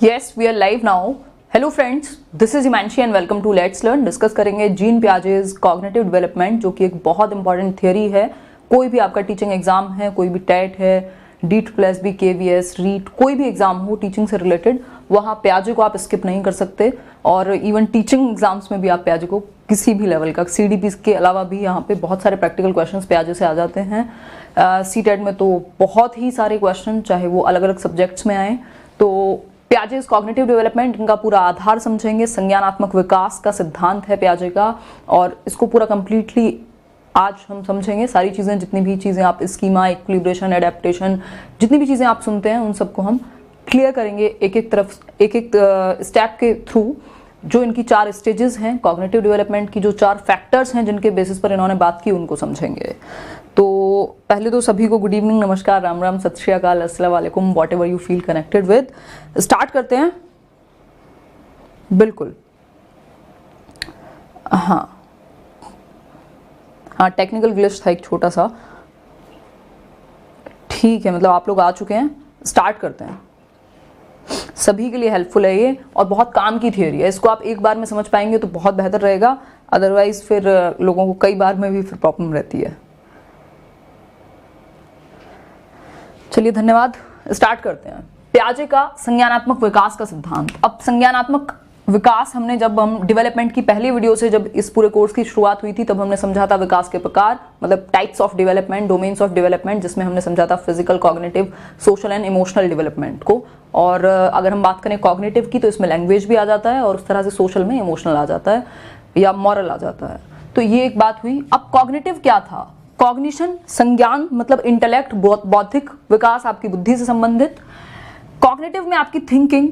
Yes, we are live now. Hello friends, this is Himanshi and welcome to Let's Learn. Discuss करेंगे gene पियाजे's cognitive development, जो कि एक बहुत important theory है. कोई भी आपका टीचिंग एग्जाम है, कोई भी टेट है, D+B, KVS, रीट, कोई भी एग्जाम हो टीचिंग से रिलेटेड, वहाँ पियाजे को आप स्किप नहीं कर सकते. और इवन टीचिंग एग्जाम्स में भी आप पियाजे को किसी भी लेवल का, CDP के अलावा भी यहाँ पे बहुत सारे प्रैक्टिकल क्वेश्चंस पियाजे से आ जाते हैं. CTET में तो बहुत ही सारे क्वेश्चन, चाहे वो अलग अलग सब्जेक्ट्स में आए. तो पियाजे's कॉग्निटिव डेवलपमेंट, इनका पूरा आधार समझेंगे. संज्ञानात्मक विकास का सिद्धांत है पियाजे का, और इसको पूरा कंप्लीटली आज हम समझेंगे. सारी चीज़ें, जितनी भी चीज़ें आप स्कीमा, इक्विलिब्रेशन, एडेप्टेशन, जितनी भी चीज़ें आप सुनते हैं उन सबको हम क्लियर करेंगे एक एक स्टेप के थ्रू. जो इनकी 4 स्टेजेस हैं कॉग्निटिव डेवलपमेंट की, जो 4 फैक्टर्स हैं जिनके बेसिस पर इन्होंने बात की, उनको समझेंगे. तो पहले तो सभी को गुड इवनिंग, नमस्कार, राम राम, सत श्री अकाल, अस्सलाम वालेकुम, what ever you feel connected with. Start करते हैं. बिल्कुल, हाँ, टेक्निकल ग्लिच था एक छोटा सा. ठीक है, मतलब आप लोग आ चुके हैं. स्टार्ट करते हैं. सभी के लिए हेल्पफुल है ये, और बहुत काम की थियरी है. इसको आप एक बार में समझ पाएंगे तो बहुत बेहतर रहेगा, अदरवाइज फिर लोगों को कई बार में भी फिर प्रॉब्लम रहती है. चलिए, धन्यवाद. स्टार्ट करते हैं. पियाजे का संज्ञानात्मक विकास का सिद्धांत. अब संज्ञानात्मक विकास हमने, जब हम डेवलपमेंट की पहली वीडियो से जब इस पूरे कोर्स की शुरुआत हुई थी, तब हमने समझा था विकास के प्रकार, मतलब types of development, domains of development, जिसमें हमने समझा था physical, cognitive, social and emotional development को. और अगर हम बात करें कॉग्निटिव की, तो इसमें लैंग्वेज भी आ जाता है, और उस तरह से सोशल में इमोशनल आ जाता है या मॉरल आ जाता है. तो ये एक बात हुई. अब कॉग्निटिव क्या था? कॉग्निशन, संज्ञान, मतलब इंटेलेक्ट, बौद्धिक विकास, आपकी बुद्धि से संबंधित. कॉग्निटिव में आपकी थिंकिंग,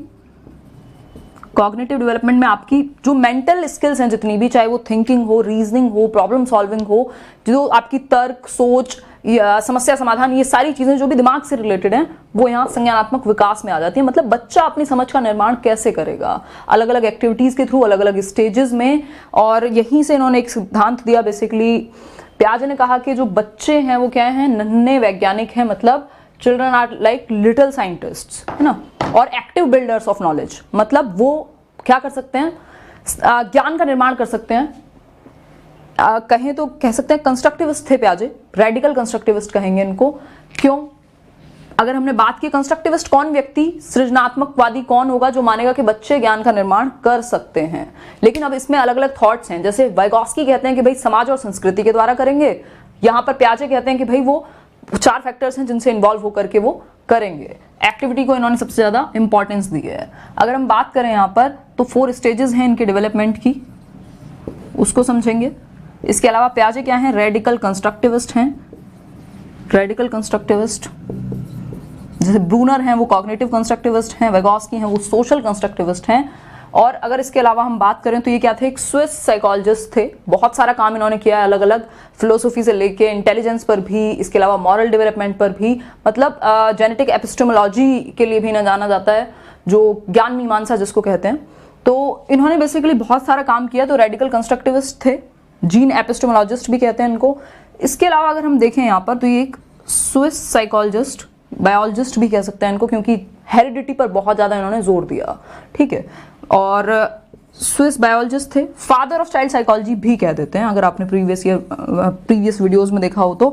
कॉग्निटिव डेवलपमेंट में आपकी जो मेंटल स्किल्स हैं जितनी भी, चाहे वो थिंकिंग हो, रीजनिंग हो, प्रॉब्लम सॉल्विंग हो, जो आपकी तर्क, सोच या समस्या समाधान, ये सारी चीजें जो भी दिमाग से रिलेटेड हैं, वो यहाँ संज्ञानात्मक विकास में आ जाती है. मतलब बच्चा अपनी समझ का निर्माण कैसे करेगा, अलग अलग एक्टिविटीज के थ्रू, अलग अलग स्टेजेस में. और यहीं से इन्होंने एक सिद्धांत दिया. बेसिकली पियाजे ने कहा कि जो बच्चे हैं वो क्या हैं, नन्हे वैज्ञानिक हैं. मतलब children are like little scientists, है ना. और एक्टिव बिल्डर्स ऑफ नॉलेज, मतलब वो क्या कर सकते हैं, ज्ञान का निर्माण कर सकते हैं. कहें तो कह सकते हैं कंस्ट्रक्टिविस्ट थे पियाजे, रेडिकल कंस्ट्रक्टिविस्ट कहेंगे इनको. क्यों? अगर हमने बात की कंस्ट्रक्टिविस्ट कौन व्यक्ति, सृजनात्मकवादी कौन होगा जो मानेगा कि बच्चे ज्ञान का निर्माण कर सकते हैं. लेकिन अब इसमें अलग अलग थॉट्स हैं. जैसे वाइगॉस्की कहते हैं कि भाई समाज और संस्कृति के द्वारा करेंगे. यहाँ पर पियाजे कहते हैं कि भाई वो 4 फैक्टर्स हैं जिनसे इन्वॉल्व होकर के वो करेंगे. एक्टिविटी को इन्होंने सबसे ज्यादा इंपॉर्टेंस दी है. अगर हम बात करें यहाँ पर, तो 4 स्टेजेस हैं इनके डेवलपमेंट की, उसको समझेंगे. इसके अलावा पियाजे क्या है, रेडिकल कंस्ट्रक्टिविस्ट हैं. रेडिकल कंस्ट्रक्टिविस्ट, जैसे ब्रूनर हैं वो कॉग्निटिव कंस्ट्रक्टिविस्ट हैं, वेगोस्की हैं वो सोशल कंस्ट्रक्टिविस्ट हैं. और अगर इसके अलावा हम बात करें तो ये क्या थे, एक स्विस साइकोलॉजिस्ट थे. बहुत सारा काम इन्होंने किया है, अलग अलग फिलोसफी से लेके इंटेलिजेंस पर भी, इसके अलावा मॉरल डेवलपमेंट पर भी, मतलब जेनेटिक एपिस्टेमोलॉजी के लिए भी ना जाना जाता है, जो ज्ञान मीमांसा जिसको कहते हैं. तो इन्होंने बेसिकली बहुत सारा काम किया. तो रेडिकल कंस्ट्रक्टिविस्ट थे, जीन एपिस्टेमोलॉजिस्ट भी कहते हैं इनको. इसके अलावा अगर हम देखें यहाँ पर, तो ये एक स्विस साइकोलॉजिस्ट, बायोलॉजिस्ट भी कह सकते हैं इनको, क्योंकि हेरिडिटी पर बहुत ज्यादा इन्होंने जोर दिया. ठीक है. और स्विस बायोलॉजिस्ट थे. फादर ऑफ चाइल्ड साइकोलॉजी भी कह देते हैं, अगर आपने प्रीवियस वीडियोस में देखा हो तो.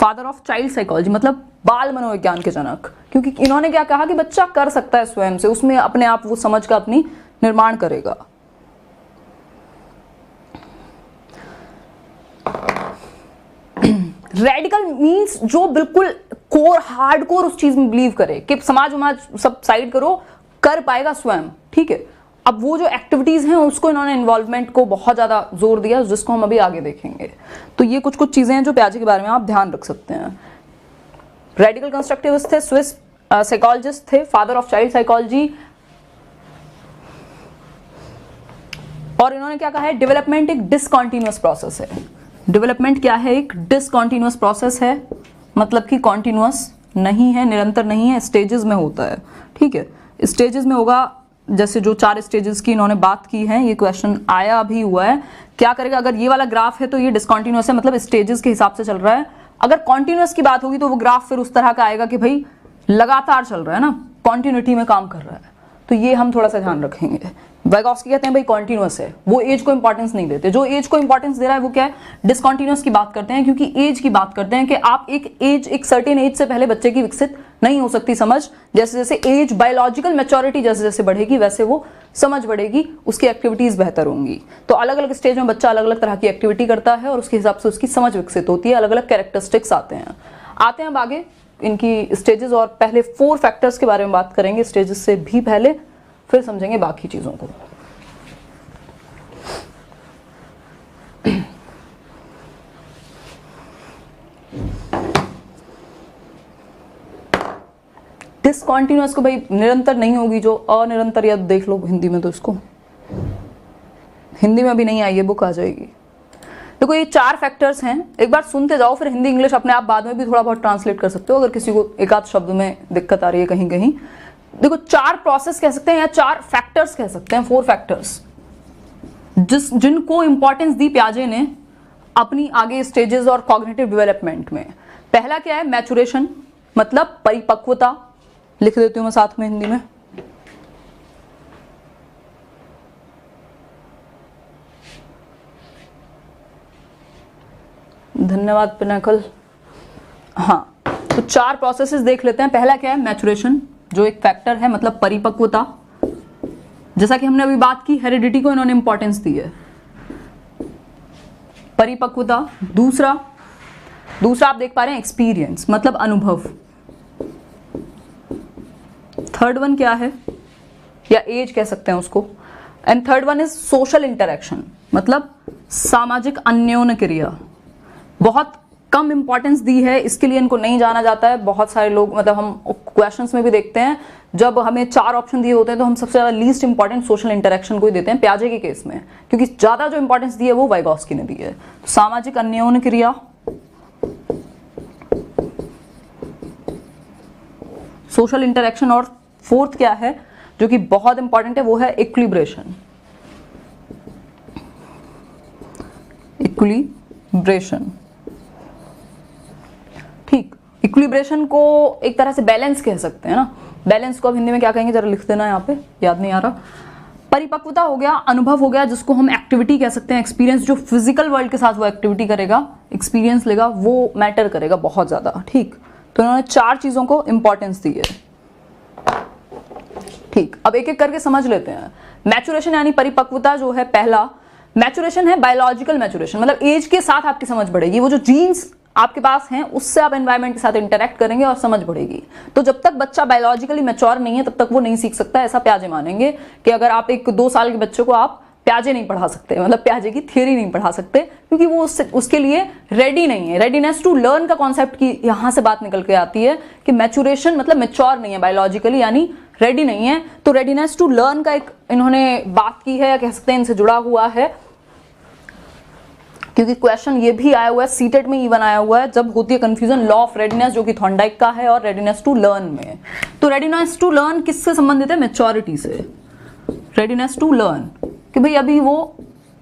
फादर ऑफ चाइल्ड साइकोलॉजी मतलब बाल मनोविज्ञान के जनक, क्योंकि इन्होंने क्या कहा कि बच्चा कर सकता है स्वयं से, उसमें अपने आप वो समझ का अपनी निर्माण करेगा. रेडिकल मीन्स जो बिल्कुल कोर, हार्डकोर उस चीज में बिलीव करे कि समाज सब साइड करो, कर पाएगा स्वयं. ठीक है. अब वो जो एक्टिविटीज हैं उसको इन्होंने इन्वॉल्वमेंट को बहुत ज्यादा जोर दिया, जिसको हम अभी आगे देखेंगे. तो ये कुछ चीजें हैं जो पियाजे के बारे में आप ध्यान रख सकते हैं. रेडिकल कंस्ट्रक्टिविस्ट थे, स्विस साइकोलॉजिस्ट थे, फादर ऑफ चाइल्ड साइकोलॉजी. और इन्होंने क्या कहा है, डेवलपमेंट एक डिसकॉन्टिन्यूअस प्रोसेस है. डेवलपमेंट क्या है, एक डिसकॉन्टिन्यूअस प्रोसेस है, मतलब कि कॉन्टिन्यूअस नहीं है, निरंतर नहीं है, स्टेजेस में होता है. ठीक है. स्टेजेस में होगा. जैसे जो 4 स्टेजेस की इन्होंने बात की है, ये क्वेश्चन आया भी हुआ है. क्या करेगा, अगर ये वाला ग्राफ है तो ये डिसकॉन्टिन्यूअस है, मतलब स्टेजेस के हिसाब से चल रहा है. अगर कॉन्टिन्यूअस की बात होगी तो वो ग्राफ फिर उस तरह का आएगा कि भाई लगातार चल रहा है ना, कॉन्टिन्यूटी में काम कर रहा है, तो ये हम थोड़ा सा ध्यान रखेंगे। वाइगॉस्की कहते हैं भाई कॉन्टिन्यूअस है, वो एज को इंपॉर्टेंस नहीं देते। जो एज को इंपॉर्टेंस दे रहा है वो क्या है, डिसकॉन्टिन्यूअस की बात करते हैं, क्योंकि एज की बात करते हैं कि आप एक सर्टेन एज से पहले बच्चे की विकसित नहीं हो सकती समझ। जैसे जैसे एज बायोलॉजिकल मैच्योरिटी जैसे जैसे बढ़ेगी वैसे वो समझ बढ़ेगी, उसकी एक्टिविटीज बेहतर होंगी। तो अलग अलग स्टेज में बच्चा अलग अलग तरह की एक्टिविटी करता है और उसके हिसाब से उसकी समझ विकसित होती है, अलग अलग कैरेक्टरिस्टिक्स आते हैं अब आगे इनकी स्टेजेस, और पहले 4 फैक्टर्स के बारे में बात करेंगे स्टेजेस से भी पहले, फिर समझेंगे बाकी चीजों को। डिसकॉन्टिन्यूअस को भाई निरंतर नहीं होगी, जो अनिरंतर, या देख लो हिंदी में, तो इसको हिंदी में भी नहीं आई है, बुक आ जाएगी। देखो ये 4 फैक्टर्स हैं, एक बार सुनते जाओ, फिर हिंदी इंग्लिश अपने आप बाद में भी थोड़ा बहुत ट्रांसलेट कर सकते हो अगर किसी को एक आध शब्द में दिक्कत आ रही है कहीं कहीं। देखो 4 प्रोसेस कह सकते हैं या 4 फैक्टर्स कह सकते हैं, 4 फैक्टर्स जिनको इंपॉर्टेंस दी पियाजे ने अपनी आगे स्टेजेस और कॉग्निटिव डेवलपमेंट में। पहला क्या है, मैचुरेशन, मतलब परिपक्वता, लिख देती हूं मैं साथ में हिंदी में। धन्यवाद पिनाकल। हाँ, तो 4 प्रोसेसेस देख लेते हैं। पहला क्या है, मैचुरेशन, जो एक फैक्टर है, मतलब परिपक्वता। जैसा कि हमने अभी बात की, हेरिडिटी को इन्होंने इंपॉर्टेंस दी है, परिपक्वता। दूसरा आप देख पा रहे हैं एक्सपीरियंस, मतलब अनुभव। थर्ड वन क्या है, या एज कह सकते हैं उसको। And third one is social interaction, मतलब सामाजिक अन्योन्य क्रिया। बहुत कम इंपॉर्टेंस दी है, इसके लिए इनको नहीं जाना जाता है। बहुत सारे लोग, मतलब हम क्वेश्चंस में भी देखते हैं, जब हमें 4 ऑप्शन दिए होते हैं तो हम सबसे ज्यादा लीस्ट इंपॉर्टेंट सोशल इंटरेक्शन को ही देते हैं पियाजे के केस में, क्योंकि ज्यादा जो इंपॉर्टेंस दी है वो वाइगॉस्की ने दी है। सामाजिक अन्योन्य क्रिया, सोशल इंटरेक्शन, और फोर्थ क्या है जो कि बहुत इंपॉर्टेंट है, वो है इक्विलिब्रेशन। इक्विलिब्रेशन, ठीक। इक्विलिब्रेशन को एक तरह से बैलेंस कह सकते हैं ना। बैलेंस को अब हिंदी में क्या कहेंगे, जरा लिख देना, यहाँ पे याद नहीं आ रहा। परिपक्वता हो गया, अनुभव हो गया, जिसको हम एक्टिविटी कह सकते हैं, एक्सपीरियंस, जो फिजिकल वर्ल्ड के साथ वो एक्टिविटी करेगा, एक्सपीरियंस लेगा, वो मैटर करेगा बहुत ज्यादा, ठीक। तो उन्होंने 4 चीजों को इंपॉर्टेंस दी है, ठीक। अब एक एक करके समझ लेते हैं। मैचुरेशन यानी परिपक्वता जो है, पहला मैचुरेशन है बायोलॉजिकल मैचुरेशन, मतलब एज के साथ आपकी समझ बढ़ेगी। वो जो जीन्स आपके पास हैं उससे आप एनवायरनमेंट के साथ इंटरेक्ट करेंगे और समझ बढ़ेगी। तो जब तक बच्चा बायोलॉजिकली मैच्योर नहीं है तब तक वो नहीं सीख सकता। ऐसा पियाजे मानेंगे कि अगर आप एक 2 साल के बच्चे को आप पियाजे नहीं पढ़ा सकते, मतलब पियाजे की थियरी नहीं पढ़ा सकते, क्योंकि वो उसके लिए रेडी नहीं है। रेडीनेस टू लर्न का कॉन्सेप्ट की यहां से बात निकल के आती है कि मैचुरेशन मतलब मैच्योर नहीं है बायोलॉजिकली, यानी रेडी नहीं है। तो रेडीनेस टू लर्न का एक इन्होंने बात की है, या कह सकते हैं इनसे जुड़ा हुआ है, क्योंकि क्वेश्चन ये भी आया हुआ है, सीटेट में इवन आया हुआ है, जब होती है कंफ्यूजन लॉ ऑफ रेडीनेस जो कि थॉर्नडाइक का है और रेडीनेस टू लर्न में। तो रेडीनेस टू लर्न किससे संबंधित है, मैच्योरिटी से। रेडीनेस टू लर्न कि भाई अभी वो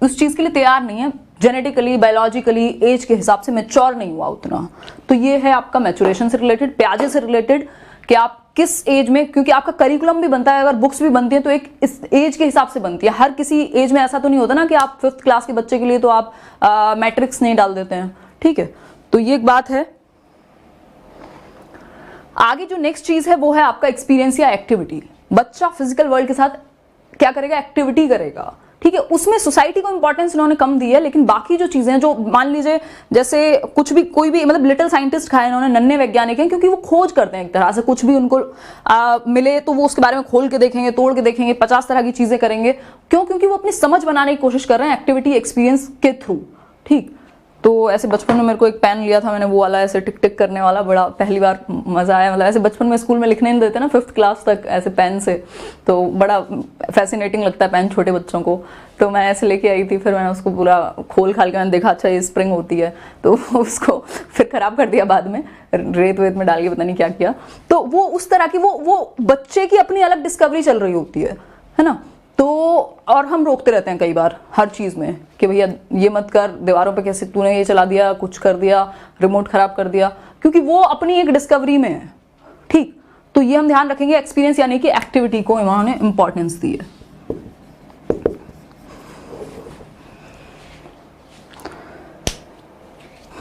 उस चीज के लिए तैयार नहीं है, जेनेटिकली, बायोलॉजिकली, एज के हिसाब से मैच्योर नहीं हुआ उतना। तो ये है आपका मैच्योरेशन से रिलेटेड, पियाजे से रिलेटेड, कि आप किस एज में, क्योंकि आपका करिकुलम भी बनता है, अगर बुक्स भी बनती है तो एक इस एज के हिसाब से बनती है। हर किसी एज में ऐसा तो नहीं होता ना कि आप 5th क्लास के बच्चे के लिए तो आप मैट्रिक्स नहीं डाल देते हैं, ठीक है। तो ये एक बात है। आगे जो नेक्स्ट चीज है वो है आपका एक्सपीरियंस या एक्टिविटी। बच्चा फिजिकल वर्ल्ड के साथ क्या करेगा, एक्टिविटी करेगा, ठीक है। उसमें सोसाइटी को इंपॉर्टेंस इन्होंने कम दी है, लेकिन बाकी जो चीजें, जो मान लीजिए जैसे कुछ भी, कोई भी, मतलब लिटिल साइंटिस्ट खाए इन्होंने, नन्हे वैज्ञानिक हैं, क्योंकि वो खोज करते हैं एक तरह से, कुछ भी उनको मिले तो वो उसके बारे में खोल के देखेंगे, तोड़ के देखेंगे, 50 तरह की चीजें करेंगे। क्यों? क्योंकि वो अपनी समझ बनाने की कोशिश कर रहे हैं एक्टिविटी एक्सपीरियंस के थ्रू, ठीक। तो ऐसे बचपन में मेरे को एक पेन लिया था मैंने, वो वाला ऐसे टिक टिक करने वाला, बड़ा पहली बार मजा आया। मतलब ऐसे बचपन में स्कूल में लिखने नहीं देते ना 5th क्लास तक ऐसे पेन से, तो बड़ा फैसिनेटिंग लगता है पेन छोटे बच्चों को। तो मैं ऐसे लेके आई थी, फिर मैंने उसको पूरा खोल खाल के मैंने देखा, अच्छा ये स्प्रिंग होती है, तो उसको फिर खराब कर दिया बाद में, रेत वेत में डाल के पता नहीं क्या किया। तो वो उस तरह की वो बच्चे की अपनी अलग डिस्कवरी चल रही होती है ना। तो और हम रोकते रहते हैं कई बार हर चीज में कि भैया ये मत कर, दीवारों पे कैसे तूने ये चला दिया, कुछ कर दिया, रिमोट खराब कर दिया, क्योंकि वो अपनी एक डिस्कवरी में है, ठीक। तो ये हम ध्यान रखेंगे, एक्सपीरियंस यानी कि एक्टिविटी को इन्होंने इंपॉर्टेंस दी है।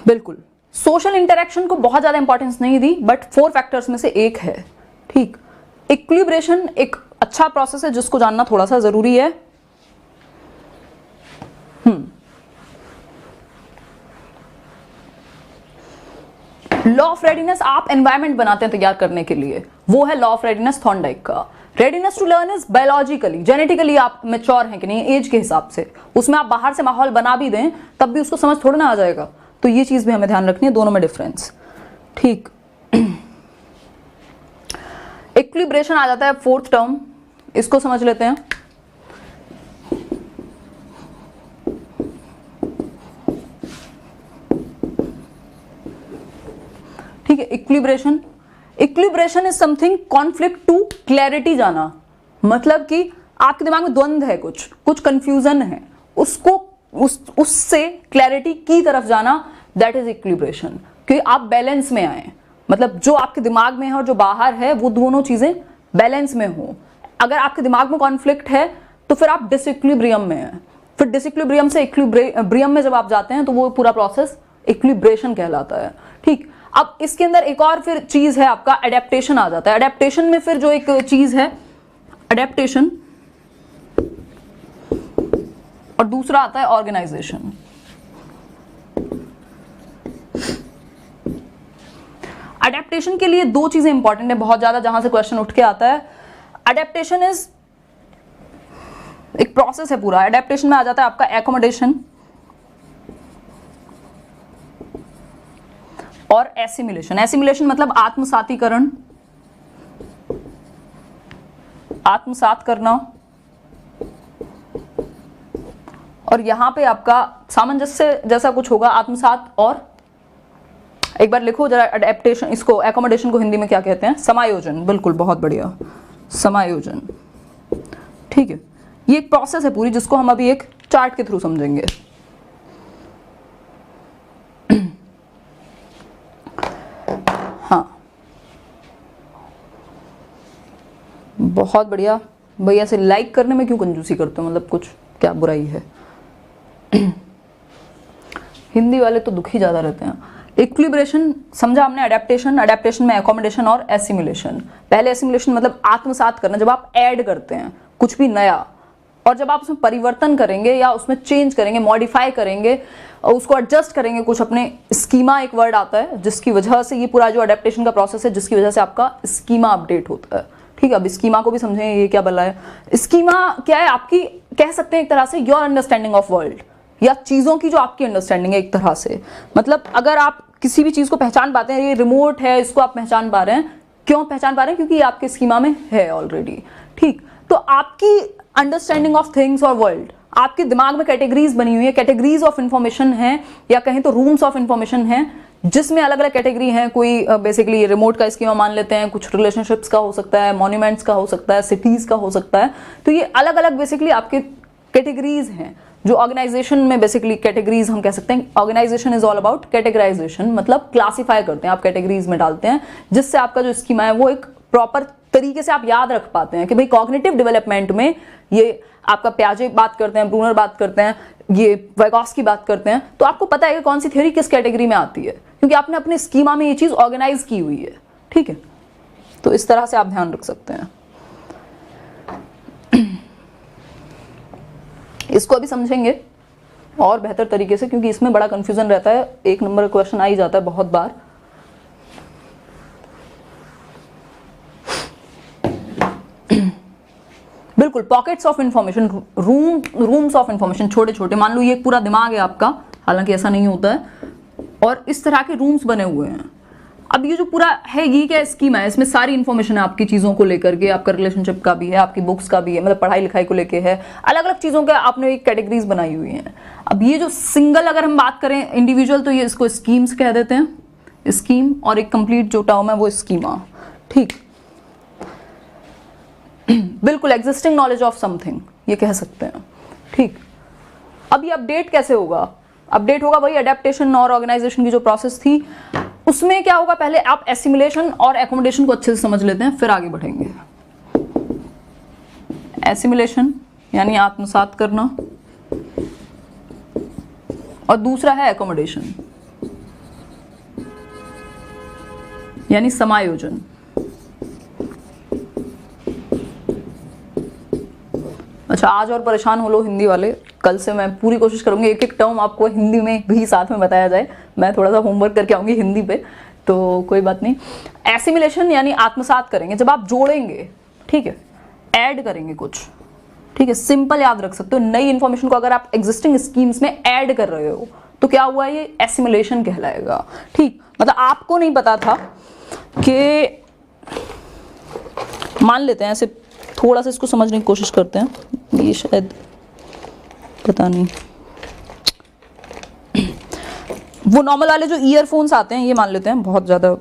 बिल्कुल, सोशल इंटरेक्शन को बहुत ज्यादा इंपॉर्टेंस नहीं दी, बट 4 फैक्टर्स में से एक है। ठीक, इक्विलिब्रेशन एक अच्छा प्रोसेस है जिसको जानना थोड़ा सा जरूरी है। लॉ ऑफ रेडीनेस आप एनवायरमेंट बनाते हैं तैयार करने के लिए, वो है लॉ ऑफ रेडीनेस थॉर्नडाइक का। Readiness to learn is biologically, genetically आप मैच्योर हैं कि नहीं एज के हिसाब से, उसमें आप बाहर से माहौल बना भी दें तब भी उसको समझ थोड़ा ना आ जाएगा। तो ये चीज भी हमें ध्यान रखनी है, दोनों में डिफरेंस। ठीक, इक्विलिब्रेशन आ जाता है 4th टर्म, इसको समझ लेते हैं। ठीक है, equilibration, equilibration is something conflict to clarity जाना, मतलब कि आपके दिमाग में द्वंद्व है, कुछ कंफ्यूजन है, उसको उससे क्लैरिटी की तरफ जाना, दैट इज इक्विलिब्रेशन। कि आप बैलेंस में आए, मतलब जो आपके दिमाग में है और जो बाहर है वो दोनों चीजें बैलेंस में हो। अगर आपके दिमाग में कॉन्फ्लिक्ट है तो फिर आप डिसइक्विलिब्रियम में हैं, फिर डिसइक्विलिब्रियम से इक्विलिब्रियम में जब आप जाते हैं तो वो पूरा प्रोसेस इक्विलिब्रेशन कहलाता है। ठीक, अब इसके अंदर एक और फिर चीज है आपका एडेप्टेशन आ जाता है। एडेप्टेशन में फिर जो एक चीज है एडेप्टेशन, और दूसरा आता है ऑर्गेनाइजेशन। एडेप्टेशन के लिए 2 चीजें इंपॉर्टेंट है बहुत ज्यादा, जहां से क्वेश्चन उठ के आता है। एडेप्टेशन इज एक प्रोसेस है पूरा। एडेप्टेशन में आ जाता है आपका एकोमोडेशन और एसिमिलेशन। एसिमिलेशन मतलब आत्मसातीकरण, आत्मसात करना, और यहां पे आपका सामंजस्य जैसा कुछ होगा, आत्मसात। और एक बार लिखो जरा एडेप्टेशन, इसको एकोमोडेशन को हिंदी में क्या कहते हैं? समायोजन। बिल्कुल, बहुत बढ़िया, समायोजन। ठीक है, ये एक प्रोसेस है पूरी जिसको हम अभी एक चार्ट के थ्रू समझेंगे। हाँ, बहुत बढ़िया भैया। से लाइक करने में क्यों कंजूसी करते हो, मतलब कुछ क्या बुराई है? हिंदी वाले तो दुखी ज्यादा रहते हैं। इक्विलिब्रेशन समझा हमने, एडेप्टेशन, एडेप्टेशन में एकोमोडेशन और एसिमिलेशन। पहले एसिमिलेशन मतलब आत्मसात करना, जब आप ऐड करते हैं कुछ भी नया, और जब आप उसमें परिवर्तन करेंगे या उसमें चेंज करेंगे, मॉडिफाई करेंगे, उसको एडजस्ट करेंगे कुछ अपने स्कीमा, एक वर्ड आता है जिसकी वजह से ये पूरा जो एडेप्टेशन का प्रोसेस है, जिसकी वजह से आपका स्कीमा अपडेट होता है। ठीक है, अब स्कीमा को भी समझेंगे, ये क्या बला है। स्कीमा क्या है? आपकी, कह सकते हैं एक तरह से, योर अंडरस्टैंडिंग ऑफ वर्ल्ड, या चीजों की जो आपकी अंडरस्टैंडिंग है एक तरह से। मतलब अगर आप किसी भी चीज को पहचान पाते हैं, ये रिमोट है, इसको आप पहचान पा रहे हैं, क्यों पहचान पा रहे हैं? क्योंकि ये आपके स्कीमा में है ऑलरेडी। ठीक, तो आपकी अंडरस्टैंडिंग ऑफ थिंग्स और वर्ल्ड, आपके दिमाग में कैटेगरीज बनी हुई है, कैटेगरीज ऑफ इंफॉर्मेशन है, या कहें तो रूम्स ऑफ इंफॉर्मेशन है, जिसमें अलग अलग कैटेगरी हैं। कोई बेसिकली रिमोट का स्कीमा मान लेते हैं, कुछ रिलेशनशिप्स का हो सकता है, मॉन्यूमेंट्स का हो सकता है, सिटीज का हो सकता है। तो ये अलग अलग बेसिकली आपके कैटेगरीज हैं। जो ऑर्गेनाइजेशन में बेसिकली कैटेगरीज हम कह सकते हैं, organisation is all about categorisation, मतलब क्लासिफाई करते हैं आप, कैटेगरीज में डालते हैं, जिससे आपका जो स्कीमा है वो एक प्रॉपर तरीके से आप याद रख पाते हैं कि भाई कॉग्निटिव डेवलपमेंट में ये आपका प्याजे बात करते हैं, ब्रूनर बात करते हैं, ये वाइगॉस्की बात करते हैं, तो आपको पता है कि कौन सी थ्योरी किस कैटेगरी में आती है, क्योंकि आपने अपने स्कीमा में ये चीज ऑर्गेनाइज की हुई है। ठीक है, तो इस तरह से आप ध्यान रख सकते हैं। इसको अभी समझेंगे और बेहतर तरीके से, क्योंकि इसमें बड़ा कंफ्यूजन रहता है, 1 नंबर क्वेश्चन आ ही जाता है बहुत बार। बिल्कुल, pockets of information, rooms of information, छोटे छोटे, मान लो ये पूरा दिमाग है आपका, हालांकि ऐसा नहीं होता है, और इस तरह के रूम्स बने हुए हैं। अब ये जो पूरा है, ये क्या स्कीमा है? इसमें सारी इंफॉर्मेशन है आपकी चीजों को लेकर के, आपका रिलेशनशिप का भी है, आपकी बुक्स का भी है, मतलब पढ़ाई लिखाई को लेके है, अलग अलग चीजों के आपने एक कैटेगरीज बनाई हुई हैं। अब ये जो सिंगल, अगर हम बात करें इंडिविजुअल, तो ये इसको स्कीम्स कह देते हैं, स्कीम, और एक कंप्लीट जो टर्म है वो स्कीमा। ठीक, बिल्कुल, एग्जिस्टिंग नॉलेज ऑफ समथिंग ये कह सकते हैं। ठीक, अब ये अपडेट कैसे होगा? अपडेट होगा वही एडेप्टेशन और ऑर्गेनाइजेशन की जो प्रोसेस थी। उसमें क्या होगा, पहले आप एसिमिलेशन और एकोमोडेशन को अच्छे से समझ लेते हैं, फिर आगे बढ़ेंगे। एसिमिलेशन यानी आत्मसात करना, और दूसरा है एकोमोडेशन यानी समायोजन। अच्छा, आज और परेशान हो लो हिंदी वाले, कल से मैं पूरी कोशिश करूंगी एक एक टर्म आपको हिंदी में भी साथ में बताया जाए। मैं थोड़ा सा होमवर्क करके आऊंगी हिंदी पे, तो कोई बात नहीं। एसिमिलेशन यानी आत्मसात करेंगे, जब आप जोड़ेंगे, ठीक है, ऐड करेंगे कुछ, ठीक है, सिंपल याद रख सकते हो। नई इंफॉर्मेशन को अगर आप एग्जिस्टिंग स्कीम्स में ऐड कर रहे हो तो क्या हुआ, ये एसिमिलेशन कहलाएगा। ठीक, मतलब आपको नहीं पता था कि, मान लेते हैं ऐसे, थोड़ा सा इसको समझने की कोशिश करते हैं, ये शायद पता नहीं, वो नॉर्मल वाले जो ईयरफोन्स आते हैं, ये मान लेते हैं, बहुत ज़्यादा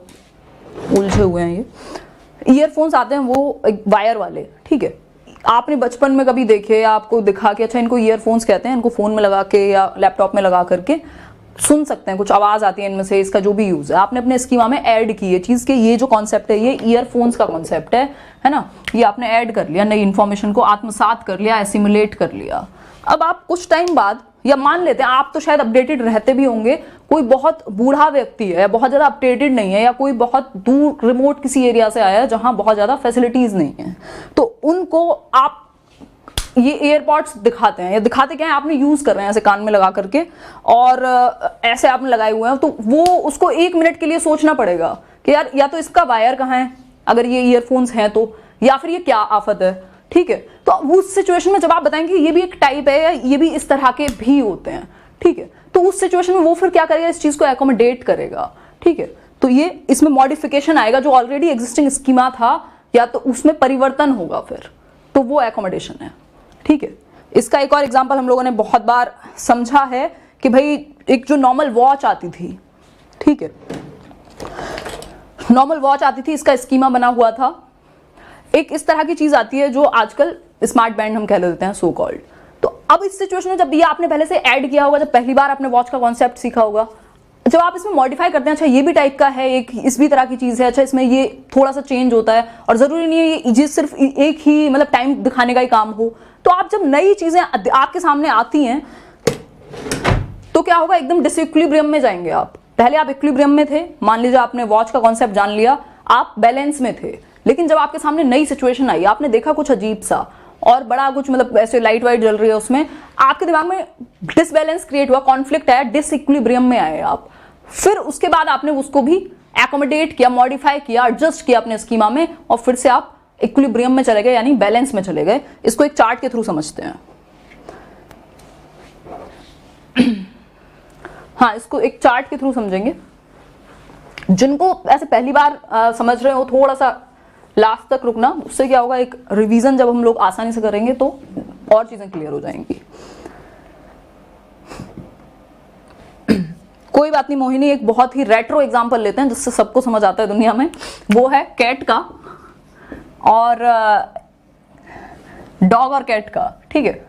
उलझे हुए हैं ये ईयरफोन्स आते हैं, वो एक वायर वाले, ठीक है। आपने बचपन में कभी देखे या आपको दिखा के, अच्छा इनको ईयरफोन्स कहते हैं, इनको फ़ोन में लगा के या लैपटॉप में लगा करके सुन सकते हैं, कुछ आवाज़ आती है इनमें से, इसका जो भी यूज़ है आपने अपने स्कीमा में ऐड की है चीज़ के, ये जो कॉन्सेप्ट है ये ईयरफोन्स का कॉन्सेप्ट है ना, ये आपने ऐड कर लिया, नई इन्फॉर्मेशन को आत्मसात कर लिया, एसिमुलेट कर लिया। अब आप कुछ टाइम बाद, या मान लेते हैं आप तो शायद अपडेटेड रहते भी होंगे, कोई बहुत बूढ़ा व्यक्ति है या बहुत ज़्यादा अपडेटेड नहीं है, या कोई बहुत दूर रिमोट किसी एरिया से आया है जहाँ बहुत ज़्यादा फैसिलिटीज़ नहीं है, तो उनको आप ये एयरपॉड्स दिखाते हैं, या दिखाते क्या है, आपने यूज़ कर रहे हैं ऐसे कान में लगा करके, और ऐसे आपने लगाए हुए हैं, तो वो उसको 1 मिनट के लिए सोचना पड़ेगा कि यार या तो इसका वायर कहाँ है अगर ये ईयरफोन्स हैं तो, या फिर ये क्या आफत है, ठीक है। तो उस सिचुएशन में जब आप बताएंगे ये भी एक टाइप है या ये भी इस तरह के भी होते हैं, ठीक है, तो उस सिचुएशन में वो फिर क्या करेगा, इस चीज़ को एकोमोडेट करेगा, ठीक है। तो ये इसमें मॉडिफिकेशन आएगा, जो ऑलरेडी एग्जिस्टिंग स्कीमा था या तो उसमें परिवर्तन होगा फिर, तो वो एकोमोडेशन है, ठीक है। इसका एक और एग्जांपल हम लोगों ने बहुत बार समझा है कि भाई एक जो नॉर्मल वॉच आती थी, ठीक है, नॉर्मल वॉच आती थी, इसका स्कीमा बना हुआ था। एक इस तरह की चीज आती है जो आजकल स्मार्ट बैंड हम कह देते हैं, सो कॉल्ड। तो अब इस सिचुएशन में जब ये आपने पहले से ऐड किया होगा, जब पहली बार आपने वॉच का कॉन्सेप्ट सीखा होगा, जब आप इसमें मॉडिफाई करते हैं, अच्छा ये भी टाइप का है, एक इस भी तरह की चीज है, अच्छा इसमें ये थोड़ा सा चेंज होता है, और जरूरी नहीं है ये सिर्फ एक ही मतलब टाइम दिखाने का ही काम हो, तो आप जब नई चीजें आपके सामने आती हैं तो क्या होगा, एकदम डिसइक्विलिब्रियम में जाएंगे आप। पहले आप इक्विलिब्रियम में थे, मान लीजिए आपने वॉच का कॉन्सेप्ट जान लिया, आप बैलेंस में थे, लेकिन जब आपके सामने नई सिचुएशन आई, आपने देखा कुछ अजीब सा और बड़ा कुछ, मतलब ऐसे लाइट वाइट जल रही है, उसमें आपके दिमाग में डिसबैलेंस क्रिएट हुआ, कॉन्फ्लिक्ट आया, डिसइक्विलिब्रियम में आए आप। फिर उसके बाद आपने उसको भी एकोमोडेट किया, मॉडिफाई किया, एडजस्ट किया अपने स्कीमा में, और फिर से आप इक्विलिब्रियम में चले गए, यानी बैलेंस में चले गए। इसको एक चार्ट के थ्रू समझते हैं। हाँ, इसको एक चार्ट के थ्रू समझेंगे। जिनको ऐसे पहली बार समझ रहे हो, थोड़ा सा लास्ट तक रुकना, उससे क्या होगा, एक रिवीजन जब हम लोग आसानी से करेंगे तो और चीजें क्लियर हो जाएंगी। कोई बात नहीं मोहिनी, एक बहुत ही रेट्रो एग्जांपल लेते हैं जिससे सबको समझ आता है दुनिया में, वो है कैट का और डॉग और कैट का, ठीक है।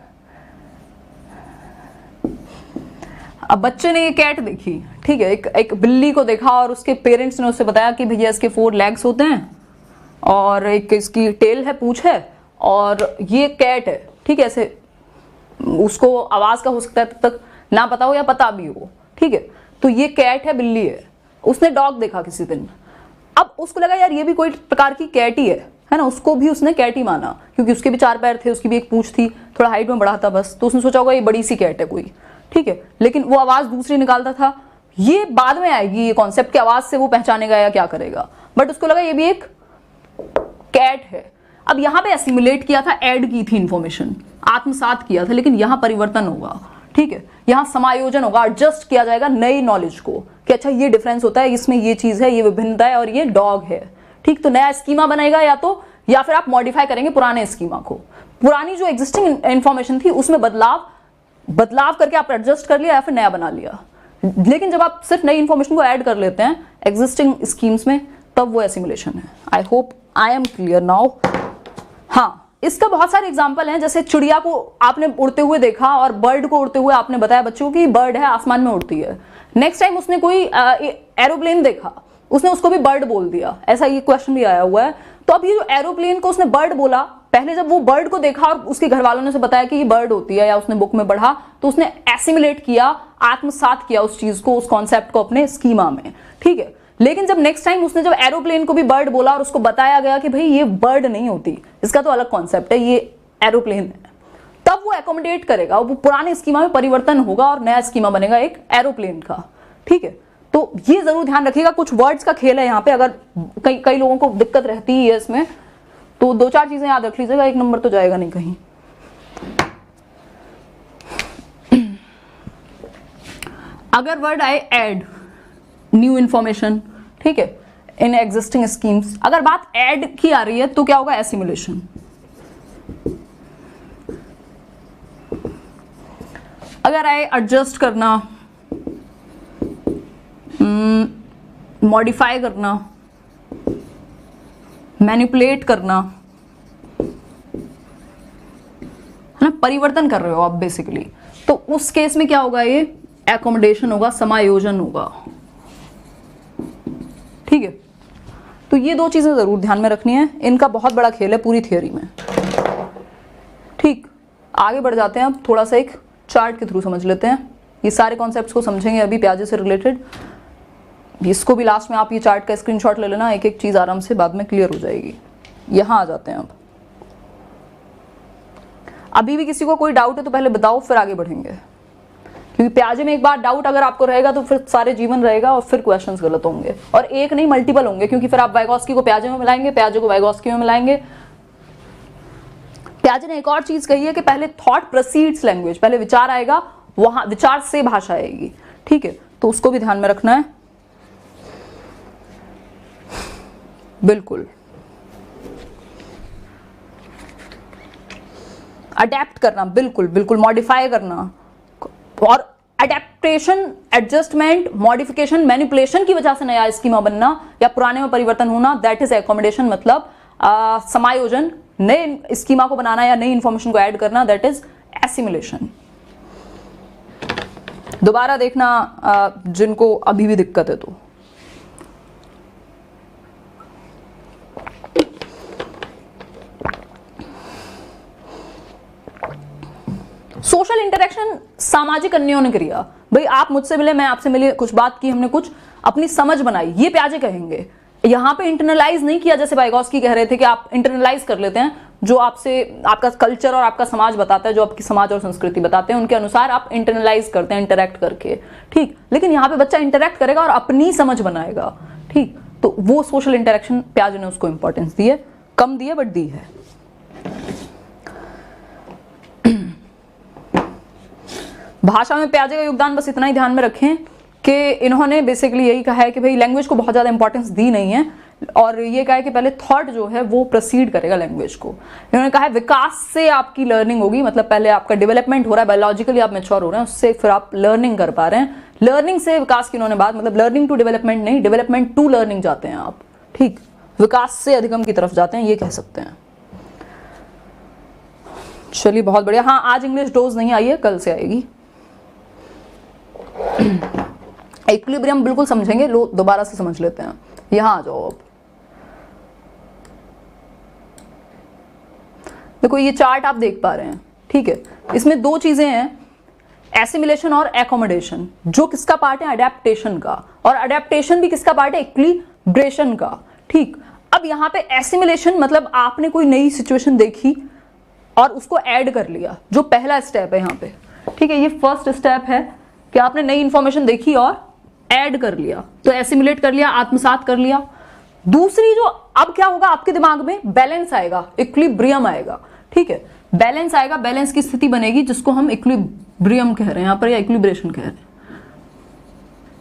अब बच्चे ने ये कैट देखी, ठीक है, एक बिल्ली को देखा, और उसके पेरेंट्स ने उससे बताया कि भैया इसके 4 लेग्स होते हैं और एक इसकी टेल है, पूंछ है, और ये कैट है, ठीक है। ऐसे उसको आवाज का हो सकता है तब तक ना पता हो या पता भी हो, ठीक है। तो ये कैट है, बिल्ली है। उसने डॉग देखा किसी दिन, अब उसको लगा यार ये भी कोई प्रकार की कैट ही है ना, उसको भी उसने कैट ही माना, क्योंकि उसके भी 4 पैर थे, उसकी भी एक पूंछ थी, थोड़ा हाइट में बढ़ा था बस, तो उसने सोचा होगा ये बड़ी सी कैट है कोई, ठीक है। लेकिन वो आवाज दूसरी निकालता था, ये बाद में आएगी, ये कॉन्सेप्ट की आवाज से वो पहचानेगा या क्या करेगा, बट उसको लगा ये भी एक कैट है। अब यहां पे एसिमुलेट किया था, ऐड की थी इंफॉर्मेशन, आत्मसात किया था, लेकिन यहां परिवर्तन होगा, ठीक है, यहां समायोजन होगा, एडजस्ट किया जाएगा नई नॉलेज को कि अच्छा ये डिफरेंस होता है, इसमें ये चीज है, ये विभिन्नता है, और ये डॉग है, ठीक। तो नया स्कीमा बनेगा या फिर आप मॉडिफाई करेंगे पुराने स्कीमा को, पुरानी जो एग्जिस्टिंग इंफॉर्मेशन थी उसमें बदलाव करके आप एडजस्ट कर लिया या फिर नया बना लिया। लेकिन जब आप सिर्फ नई इंफॉर्मेशन को ऐड कर लेते हैं एग्जिस्टिंग स्कीम्स में, तब वो एसिमुलेशन है। I hope I am clear now. हाँ, इसका बहुत सारे एग्जाम्पल हैं, जैसे चिड़िया को आपने उड़ते हुए देखा और बर्ड को उड़ते हुए आपने बताया बच्चों की बर्ड है, आसमान में उड़ती है। नेक्स्ट टाइम उसने कोई एरोप्लेन देखा उसने उसको भी बर्ड बोल दिया, ऐसा ये क्वेश्चन भी आया हुआ है। तो अब ये जो एरोप्लेन को उसने बर्ड बोला, पहले जब वो बर्ड को देखा और उसके घर वालों ने उसे बताया कि ये बर्ड होती है, या उसने बुक में पढ़ा, तो उसने एसिमिलेट किया, आत्मसात किया उस चीज को, उस कॉन्सेप्ट को अपने स्कीमा में, ठीक है। लेकिन जब नेक्स्ट टाइम उसने जब एरोप्लेन को भी बर्ड बोला और उसको बताया गया कि भाई ये बर्ड नहीं होती, इसका तो अलग कॉन्सेप्ट है, ये एरोप्लेन है, तब वो एकोमोडेट करेगा, वो पुराने स्कीमा में परिवर्तन होगा और नया स्कीमा बनेगा एक एरोप्लेन का, ठीक है। तो ये जरूर ध्यान रखिएगा, कुछ वर्ड्स का खेल है यहाँ पे, अगर कई लोगों को दिक्कत रहती है इसमें, तो 2-4 चीजें याद रख लीजिएगा, 1 नंबर तो जाएगा नहीं कहीं। अगर वर्ड आए ऐड, न्यू इंफॉर्मेशन, ठीक है, इन एग्जिस्टिंग स्कीम्स, अगर बात ऐड की आ रही है तो क्या होगा, एसिमुलेशन। अगर आए एडजस्ट करना, मॉडिफाई करना, मैनिपुलेट करना, है ना, परिवर्तन कर रहे हो आप बेसिकली, तो उस केस में क्या होगा, ये एकोमोडेशन होगा, समायोजन होगा, ठीक है। तो ये 2 चीजें जरूर ध्यान में रखनी है, इनका बहुत बड़ा खेल है पूरी थियोरी में, ठीक। आगे बढ़ जाते हैं, अब थोड़ा सा एक चार्ट के थ्रू समझ लेते हैं, ये सारे कॉन्सेप्ट्स को समझेंगे अभी प्याजे से रिलेटेड। इसको भी लास्ट में आप ये चार्ट का स्क्रीनशॉट ले लेना, एक एक चीज आराम से बाद में क्लियर हो जाएगी। यहां आ जाते हैं अब, अभी भी किसी को कोई डाउट है तो पहले बताओ, फिर आगे बढ़ेंगे, क्योंकि प्याजे में एक बार डाउट अगर आपको रहेगा तो फिर सारे जीवन रहेगा और फिर क्वेश्चंस गलत होंगे, और एक नहीं मल्टीपल होंगे, क्योंकि फिर आप वाइगोस्की को प्याजे में मिलाएंगे, प्याजे को वाइगोस्की में मिलाएंगे। प्याजे ने एक और चीज कही है कि पहले थॉट प्रोसीड्स लैंग्वेज, पहले विचार आएगा, वहां विचार से भाषा आएगी, ठीक है। तो उसको भी ध्यान में रखना है, बिल्कुल। अडेप्ट करना, बिल्कुल बिल्कुल, मॉडिफाई करना, और अडेप्टेशन, एडजस्टमेंट, मॉडिफिकेशन, मैनिपुलेशन की वजह से नया स्कीमा बनना या पुराने में परिवर्तन होना, दैट इज एकोमोडेशन, मतलब समायोजन, नए स्कीमा को बनाना या नई इंफॉर्मेशन को ऐड करना, दैट इज एसिमुलेशन। दोबारा देखना जिनको अभी भी दिक्कत है तो। सोशल इंटरेक्शन, सामाजिक अन्योन्य क्रिया, भाई आप मुझसे मिले, मैं आपसे मिली, कुछ बात की, हमने कुछ अपनी समझ बनाई, ये प्याजे कहेंगे। यहां पे इंटरनलाइज नहीं किया, जैसे वाइगोस्की कह रहे थे कि आप इंटरनलाइज कर लेते हैं, जो आपसे आपका कल्चर और आपका समाज बताता है, जो आपकी समाज और संस्कृति बताते हैं, उनके अनुसार आप इंटरनलाइज करते हैं, इंटरेक्ट करके, ठीक। लेकिन यहाँ पे बच्चा इंटरेक्ट करेगा और अपनी समझ बनाएगा, ठीक। तो वो सोशल इंटरेक्शन प्याजे ने उसको इंपॉर्टेंस दी है, कम दी है बट दी है। भाषा में प्याजे का योगदान बस इतना ही ध्यान में रखें कि इन्होंने बेसिकली यही कहा है कि भाई लैंग्वेज को बहुत ज्यादा इंपॉर्टेंस दी नहीं है, और ये कहा है कि पहले थॉट जो है वो प्रोसीड करेगा लैंग्वेज को। इन्होंने कहा है विकास से आपकी लर्निंग होगी, मतलब पहले आपका डेवलपमेंट हो रहा है, बायोलॉजिकली आप मैच्योर हो रहे हैं, उससे फिर आप लर्निंग कर पा रहे हैं। लर्निंग से विकास की इन्होंने बात, मतलब लर्निंग टू डेवलपमेंट नहीं, डेवलपमेंट टू लर्निंग जाते हैं आप, ठीक। विकास से अधिगम की तरफ जाते हैं, ये कह सकते हैं। चलिए बहुत बढ़िया। हाँ, आज इंग्लिश डोज नहीं आई है, कल से आएगी। इक्विलिब्रियम बिल्कुल समझेंगे, लो दोबारा से समझ लेते हैं। यहां आ जाओ अब, देखो ये चार्ट आप देख पा रहे हैं, ठीक है। इसमें 2 चीजें हैं, एसिमिलेशन और एकोमोडेशन, जो किसका पार्ट है, अडेप्टेशन का, और अडेप्टेशन भी किसका पार्ट है, इक्विलिब्रेशन का, ठीक। अब यहाँ पे एसिमिलेशन मतलब आपने कोई नई सिचुएशन देखी और उसको ऐड कर लिया, जो पहला स्टेप है यहाँ पे, ठीक है। ये फर्स्ट स्टेप है कि आपने नई इंफॉर्मेशन देखी और ऐड कर लिया, तो एसिमिलेट कर लिया, आत्मसात कर लिया। दूसरी जो अब क्या होगा आपके दिमाग में, बैलेंस आएगा, इक्विलिब्रियम आएगा, ठीक है। बैलेंस आएगा, बैलेंस की स्थिति बनेगी, जिसको हम इक्विलिब्रियम कह रहे हैं यहाँ पर, या इक्विलिब्रेशन कह रहे हैं।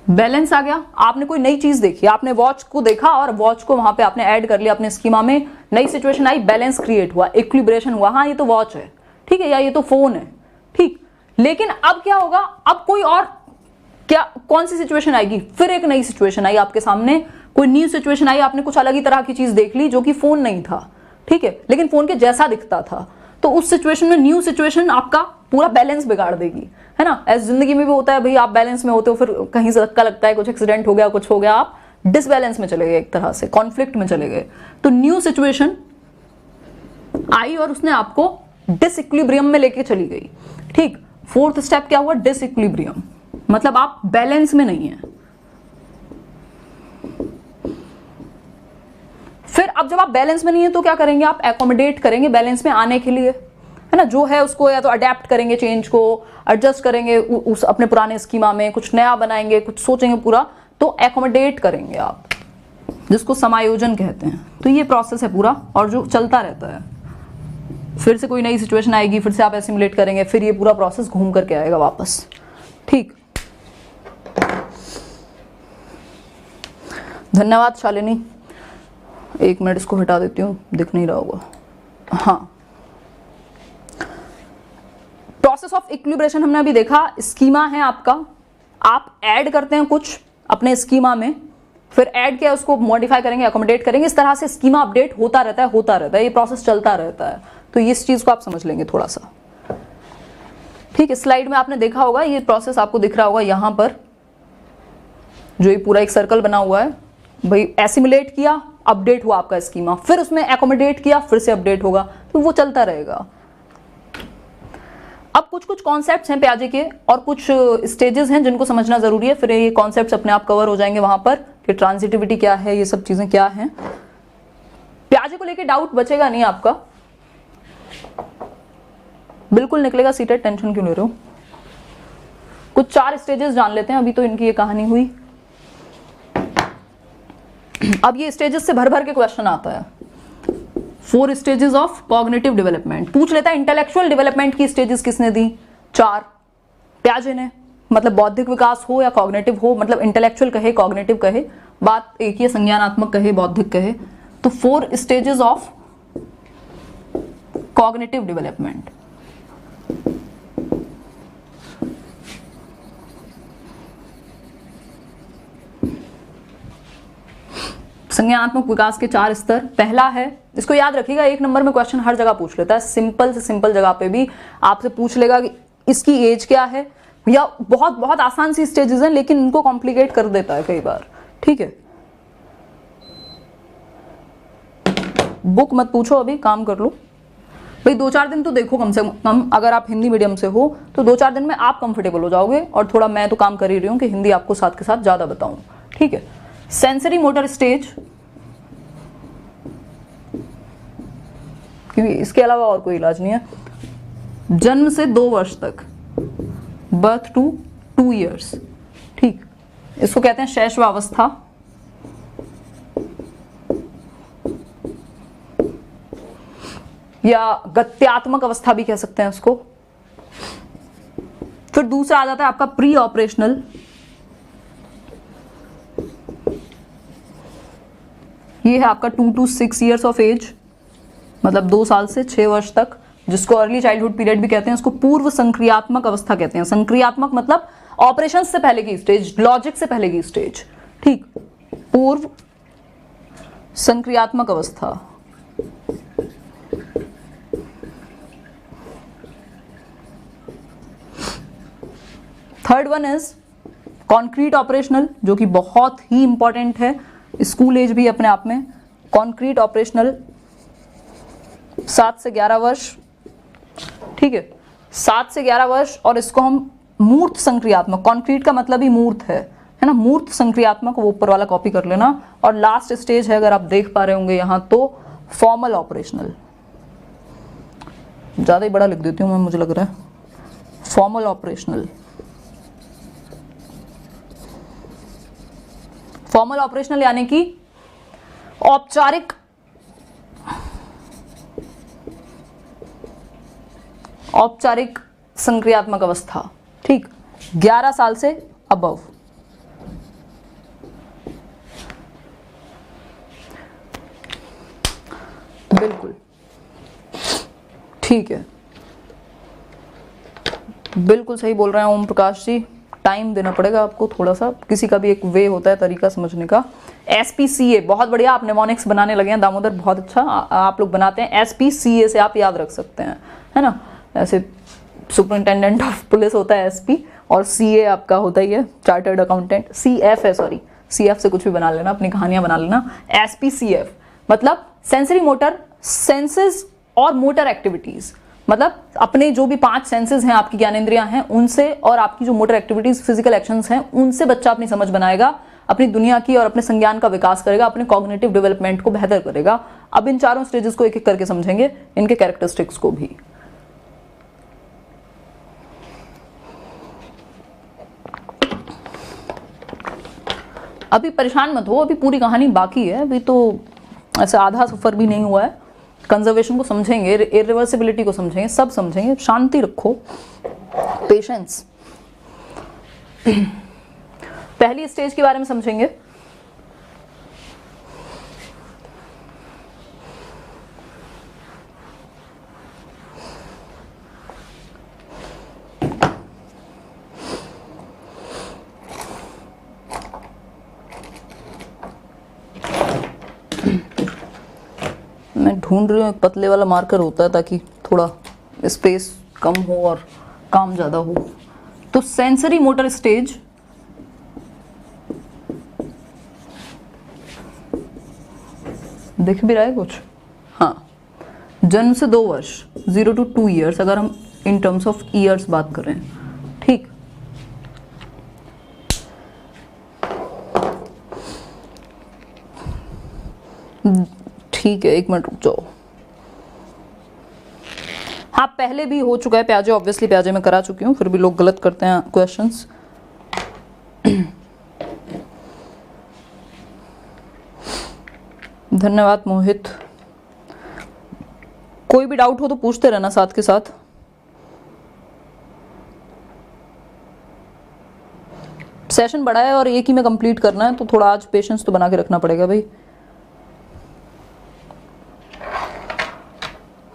बैलेंस आ गया, आपने कोई नई चीज देखी, आपने वॉच को देखा और वॉच को वहां पे आपने ऐड कर लिया अपने स्कीमा में, नई सिचुएशन आई, बैलेंस क्रिएट हुआ, इक्विलिब्रेशन हुआ। हाँ, ये तो वॉच है, ठीक है, या ये तो फोन है, ठीक। लेकिन अब क्या होगा, अब कोई और क्या, कौन सी सिचुएशन आएगी, फिर एक नई सिचुएशन आई आपके सामने, कोई न्यू सिचुएशन आई, आपने कुछ अलग ही तरह की चीज देख ली जो कि फोन नहीं था, ठीक है, लेकिन फोन के जैसा दिखता था। तो उस सिचुएशन में, न्यू सिचुएशन आपका पूरा बैलेंस बिगाड़ देगी, है ना। ऐसे जिंदगी में भी होता है भाई, आप बैलेंस में होते हो, फिर कहीं से धक्का लगता है, कुछ एक्सीडेंट हो गया, कुछ हो गया, आप डिसबैलेंस में चले गए, एक तरह से कॉन्फ्लिक्ट में चले गए। तो न्यू सिचुएशन आई और उसने आपको डिसइक्विलिब्रियम में लेके चली गई। ठीक, फोर्थ स्टेप क्या हुआ? डिसइक्विलिब्रियम, मतलब आप बैलेंस में नहीं है। फिर अब जब आप बैलेंस में नहीं है तो क्या करेंगे? आप एकोमोडेट करेंगे बैलेंस में आने के लिए, है ना, जो है उसको या तो अडेप्ट करेंगे, चेंज को एडजस्ट करेंगे उस अपने पुराने स्कीमा में, कुछ नया बनाएंगे, कुछ सोचेंगे पूरा, तो एकोमोडेट करेंगे आप, जिसको समायोजन कहते हैं। तो ये प्रोसेस है पूरा, और जो चलता रहता है। फिर से कोई नई सिचुएशन आएगी, फिर से आप एसिमुलेट करेंगे, फिर ये पूरा प्रोसेस घूम करके आएगा वापस। ठीक, धन्यवाद शालिनी। एक मिनट इसको हटा देती हूँ, दिख नहीं रहा होगा। हाँ, प्रोसेस ऑफ इक्विलिब्रेशन हमने अभी देखा। स्कीमा है आपका, आप ऐड करते हैं कुछ अपने स्कीमा में, फिर ऐड किया उसको मॉडिफाई करेंगे, अकोमोडेट करेंगे, इस तरह से स्कीमा अपडेट होता रहता है, ये प्रोसेस चलता रहता है। तो इस चीज को आप समझ लेंगे थोड़ा सा। ठीक है, स्लाइड में आपने देखा होगा, ये प्रोसेस आपको दिख रहा होगा यहाँ पर, जो ये पूरा एक सर्कल बना हुआ है। भाई एसिमुलेट किया, अपडेट हुआ आपका स्कीमा, फिर उसमें एकोमोडेट किया, फिर से अपडेट होगा, तो वो चलता रहेगा। अब कुछ कुछ कॉन्सेप्ट्स हैं प्याजे के और कुछ स्टेजेस हैं जिनको समझना जरूरी है, फिर ये कॉन्सेप्ट्स अपने आप कवर हो जाएंगे वहां पर कि ट्रांजिटिविटी क्या है, ये सब चीजें क्या हैं। प्याजे को लेके डाउट बचेगा नहीं आपका, बिल्कुल निकलेगा सीटेट, टेंशन क्यों ले रहे हो। कुछ 4 स्टेजेस जान लेते हैं, अभी तो इनकी ये कहानी हुई। अब ये स्टेजेस से भर भर के क्वेश्चन आता है। 4 स्टेजेस ऑफ कॉग्निटिव डेवलपमेंट पूछ लेता है। इंटेलेक्चुअल डेवलपमेंट की स्टेजेस किसने दी? 4 प्याजे ने, मतलब बौद्धिक विकास हो या कॉग्निटिव हो, मतलब इंटेलेक्चुअल कहे कॉग्निटिव कहे, बात एक ही, संज्ञानात्मक कहे बौद्धिक कहे। तो 4 स्टेजेस ऑफ कॉग्निटिव डेवलपमेंट। संज्ञानात्मक विकास के 4 स्तर। पहला है, इसको याद रखिएगा, 1 नंबर में क्वेश्चन हर जगह पूछ लेता है, सिंपल से सिंपल जगह पे भी आपसे पूछ लेगा कि इसकी एज क्या है, या बहुत बहुत आसान सी स्टेजेस हैं लेकिन इनको कॉम्प्लिकेट कर देता है कई बार। ठीक है, बुक मत पूछो, अभी काम कर लो भाई। 2-4 दिन तो देखो कम से कम, अगर आप हिंदी मीडियम से हो तो 2-4 दिन में आप कंफर्टेबल हो जाओगे, और थोड़ा मैं तो काम कर ही रही हूँ कि हिंदी आपको साथ के साथ ज्यादा बताऊं। ठीक है, सेंसरी मोटर स्टेज, क्योंकि इसके अलावा और कोई इलाज नहीं है। जन्म से 2 वर्ष तक, बर्थ टू 2 इयर्स। ठीक, इसको कहते हैं शैशवावस्था। या गत्यात्मक अवस्था भी कह सकते हैं उसको। फिर दूसरा आ जाता है आपका प्री ऑपरेशनल। ये है आपका 2 to 6 ईयर्स ऑफ एज, मतलब 2 साल से 6 वर्ष तक, जिसको अर्ली चाइल्डहुड पीरियड भी कहते हैं। इसको पूर्व संक्रियात्मक अवस्था कहते हैं। संक्रियात्मक मतलब ऑपरेशन से पहले की स्टेज, लॉजिक से पहले की स्टेज। ठीक, पूर्व संक्रियात्मक अवस्था। Third one is concrete operational, जो कि बहुत ही इंपॉर्टेंट है, स्कूल एज भी अपने आप में। कॉन्क्रीट ऑपरेशनल 7 से 11 वर्ष। ठीक है, 7 से 11 वर्ष, और इसको हम मूर्त संक्रियात्मक, कॉन्क्रीट का मतलब ही मूर्त है ना, मूर्त संक्रियात्मक, वो ऊपर वाला कॉपी कर लेना। और लास्ट स्टेज है, अगर आप देख पा रहे होंगे यहां, तो फॉर्मल ऑपरेशनल। ज्यादा ही बड़ा लिख देती हूं मैं, मुझे लग रहा है। फॉर्मल ऑपरेशनल, फॉर्मल ऑपरेशनल यानी कि औपचारिक संक्रियात्मक अवस्था। ठीक, 11 साल से अबव। बिल्कुल ठीक है, बिल्कुल सही बोल रहे हैं ओम प्रकाश जी। टाइम देना पड़ेगा आपको थोड़ा सा, किसी का भी एक वे होता है तरीका समझने का। SPCA बहुत बढ़िया, आप निमोनिक्स बनाने लगे हैं दामोदर, बहुत अच्छा आप लोग बनाते हैं। SPCA से आप याद रख सकते हैं, है ना। ऐसे सुपरिंटेंडेंट ऑफ पुलिस होता है SP, और CA आपका होता ही है चार्टर्ड अकाउंटेंट। CF है, सॉरी CF से कुछ भी बना लेना, अपनी कहानियां बना लेना। SPCF मतलब सेंसरी मोटर, सेंसेस और मोटर एक्टिविटीज, मतलब अपने जो भी 5 सेंसेस हैं, आपकी ज्ञानेंद्रियां हैं, उनसे और आपकी जो मोटर एक्टिविटीज, फिजिकल एक्शंस हैं, उनसे बच्चा अपनी समझ बनाएगा, अपनी दुनिया की और अपने संज्ञान का विकास करेगा, अपने कॉग्निटिव डेवलपमेंट को बेहतर करेगा। अब इन चारों स्टेजेस को एक एक करके समझेंगे, इनके कैरेक्टरिस्टिक्स को भी। अभी परेशान मत हो, अभी पूरी कहानी बाकी है, अभी तो ऐसा आधा सफर भी नहीं हुआ है। कंजर्वेशन को समझेंगे, इरिवर्सिबिलिटी को समझेंगे, सब समझेंगे। शांति रखो, पेशेंस। पहली स्टेज के बारे में समझेंगे। मैं ढूंढ रही हूँ, एक पतले वाला मार्कर होता है ताकि थोड़ा स्पेस कम हो और काम ज़्यादा हो। तो सेंसरी मोटर स्टेज दिख भी रहा है कुछ? हाँ, जन्म से 2 वर्ष, 0 to 2 years, अगर हम इन टर्म्स ऑफ ईयर्स बात करें, ठीक। ठीक है, 1 मिनट रुक जाओ। हाँ, पहले भी हो चुका है प्याजे, ऑब्वियसली प्याजे में करा चुकी हूँ, फिर भी लोग गलत करते हैं क्वेश्चंस। धन्यवाद मोहित। कोई भी डाउट हो तो पूछते रहना साथ के साथ। सेशन बड़ा है और एक ही में कंप्लीट करना है, तो थोड़ा आज पेशेंस तो बना के रखना पड़ेगा भाई।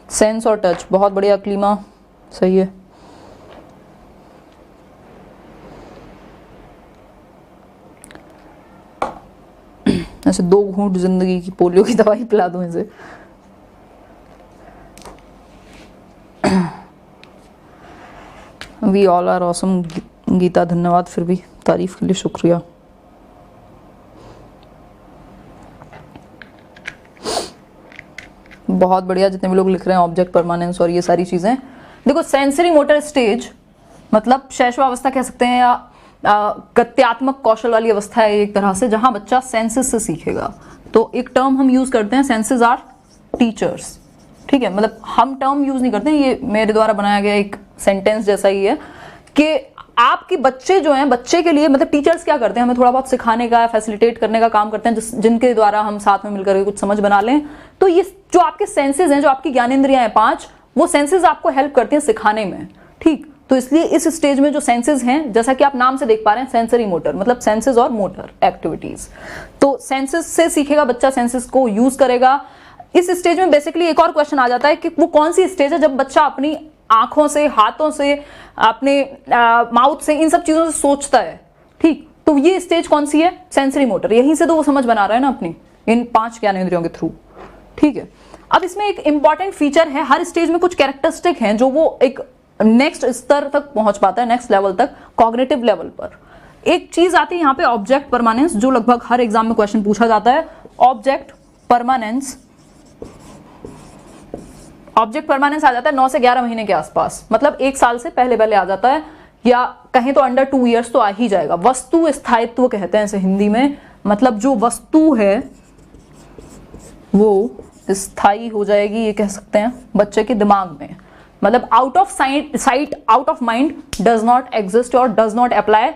सेंस और टच, बहुत बढ़िया क्लीमा, सही है। ऐसे 2 घूंट जिंदगी की पोलियो की दवाई पिला दूं इसे। We all are awesome Geeta, धन्यवाद फिर भी तारीफ के लिए, शुक्रिया। बहुत बढ़िया जितने भी लोग लिख रहे हैं, ऑब्जेक्ट परमानेंस और ये सारी चीजें। देखो, सेंसरी मोटर स्टेज मतलब शैशवावस्था कह सकते हैं, या गत्यात्मक कौशल वाली अवस्था है एक तरह से, जहां बच्चा सेंसेस से सीखेगा। तो एक टर्म हम यूज करते हैं, सेंसेस आर टीचर्स, ठीक है। मतलब हम टर्म यूज नहीं करते, ये मेरे द्वारा बनाया गया एक सेंटेंस जैसा ही है कि आपके बच्चे जो हैं, बच्चे के लिए मतलब टीचर्स क्या करते हैं, हमें थोड़ा बहुत सिखाने का, फैसिलिटेट करने का काम करते हैं, जिनके द्वारा हम साथ में मिलकर कुछ समझ बना लें। तो ये जो आपके सेंसेस हैं, जो आपकी ज्ञानेंद्रियां हैं 5, वो सेंसेस आपको हेल्प करती हैं सिखाने में, ठीक। तो इसलिए इस स्टेज में जो सेंसेस हैं, जैसा कि आप नाम से देख पा रहे हैं, सेंसरी मोटर मतलब सेंसेस और मोटर एक्टिविटीज। तो सेंसेस से सीखेगा बच्चा, सेंसेस को यूज करेगा। इस स्टेज में बेसिकली एक और क्वेश्चन आ जाता है कि वो कौन सी स्टेज है जब बच्चा अपनी आंखों से, हाथों से, अपने माउथ से, इन सब चीजों से सोचता है, ठीक। तो ये स्टेज कौन सी है? Sensory motor. यहीं से तो वो समझ बना रहा है ना अपनी, इन 5 ज्ञानेंद्रियों के थ्रू, ठीक है। अब इसमें एक इंपॉर्टेंट फीचर है, हर स्टेज में कुछ कैरेक्टरिस्टिक हैं जो वो एक नेक्स्ट स्तर तक पहुंच पाता है, नेक्स्ट लेवल तक, कॉग्निटिव लेवल पर। एक चीज आती है यहाँ पे ऑब्जेक्ट परमानेंस, जो लगभग हर एग्जाम में क्वेश्चन पूछा जाता है। ऑब्जेक्ट परमानेंस, ऑब्जेक्ट परमानेंस आ जाता है 9 से 11 महीने के आसपास, मतलब 1 साल से पहले पहले आ जाता है, या कहें तो अंडर 2 इयर्स तो आ ही जाएगा। वस्तु स्थायित्व कहते हैं इसे हिंदी में, मतलब जो वस्तु है वो स्थायी हो जाएगी, ये कह सकते हैं बच्चे के दिमाग में। मतलब out of sight out of mind does not exist और does not apply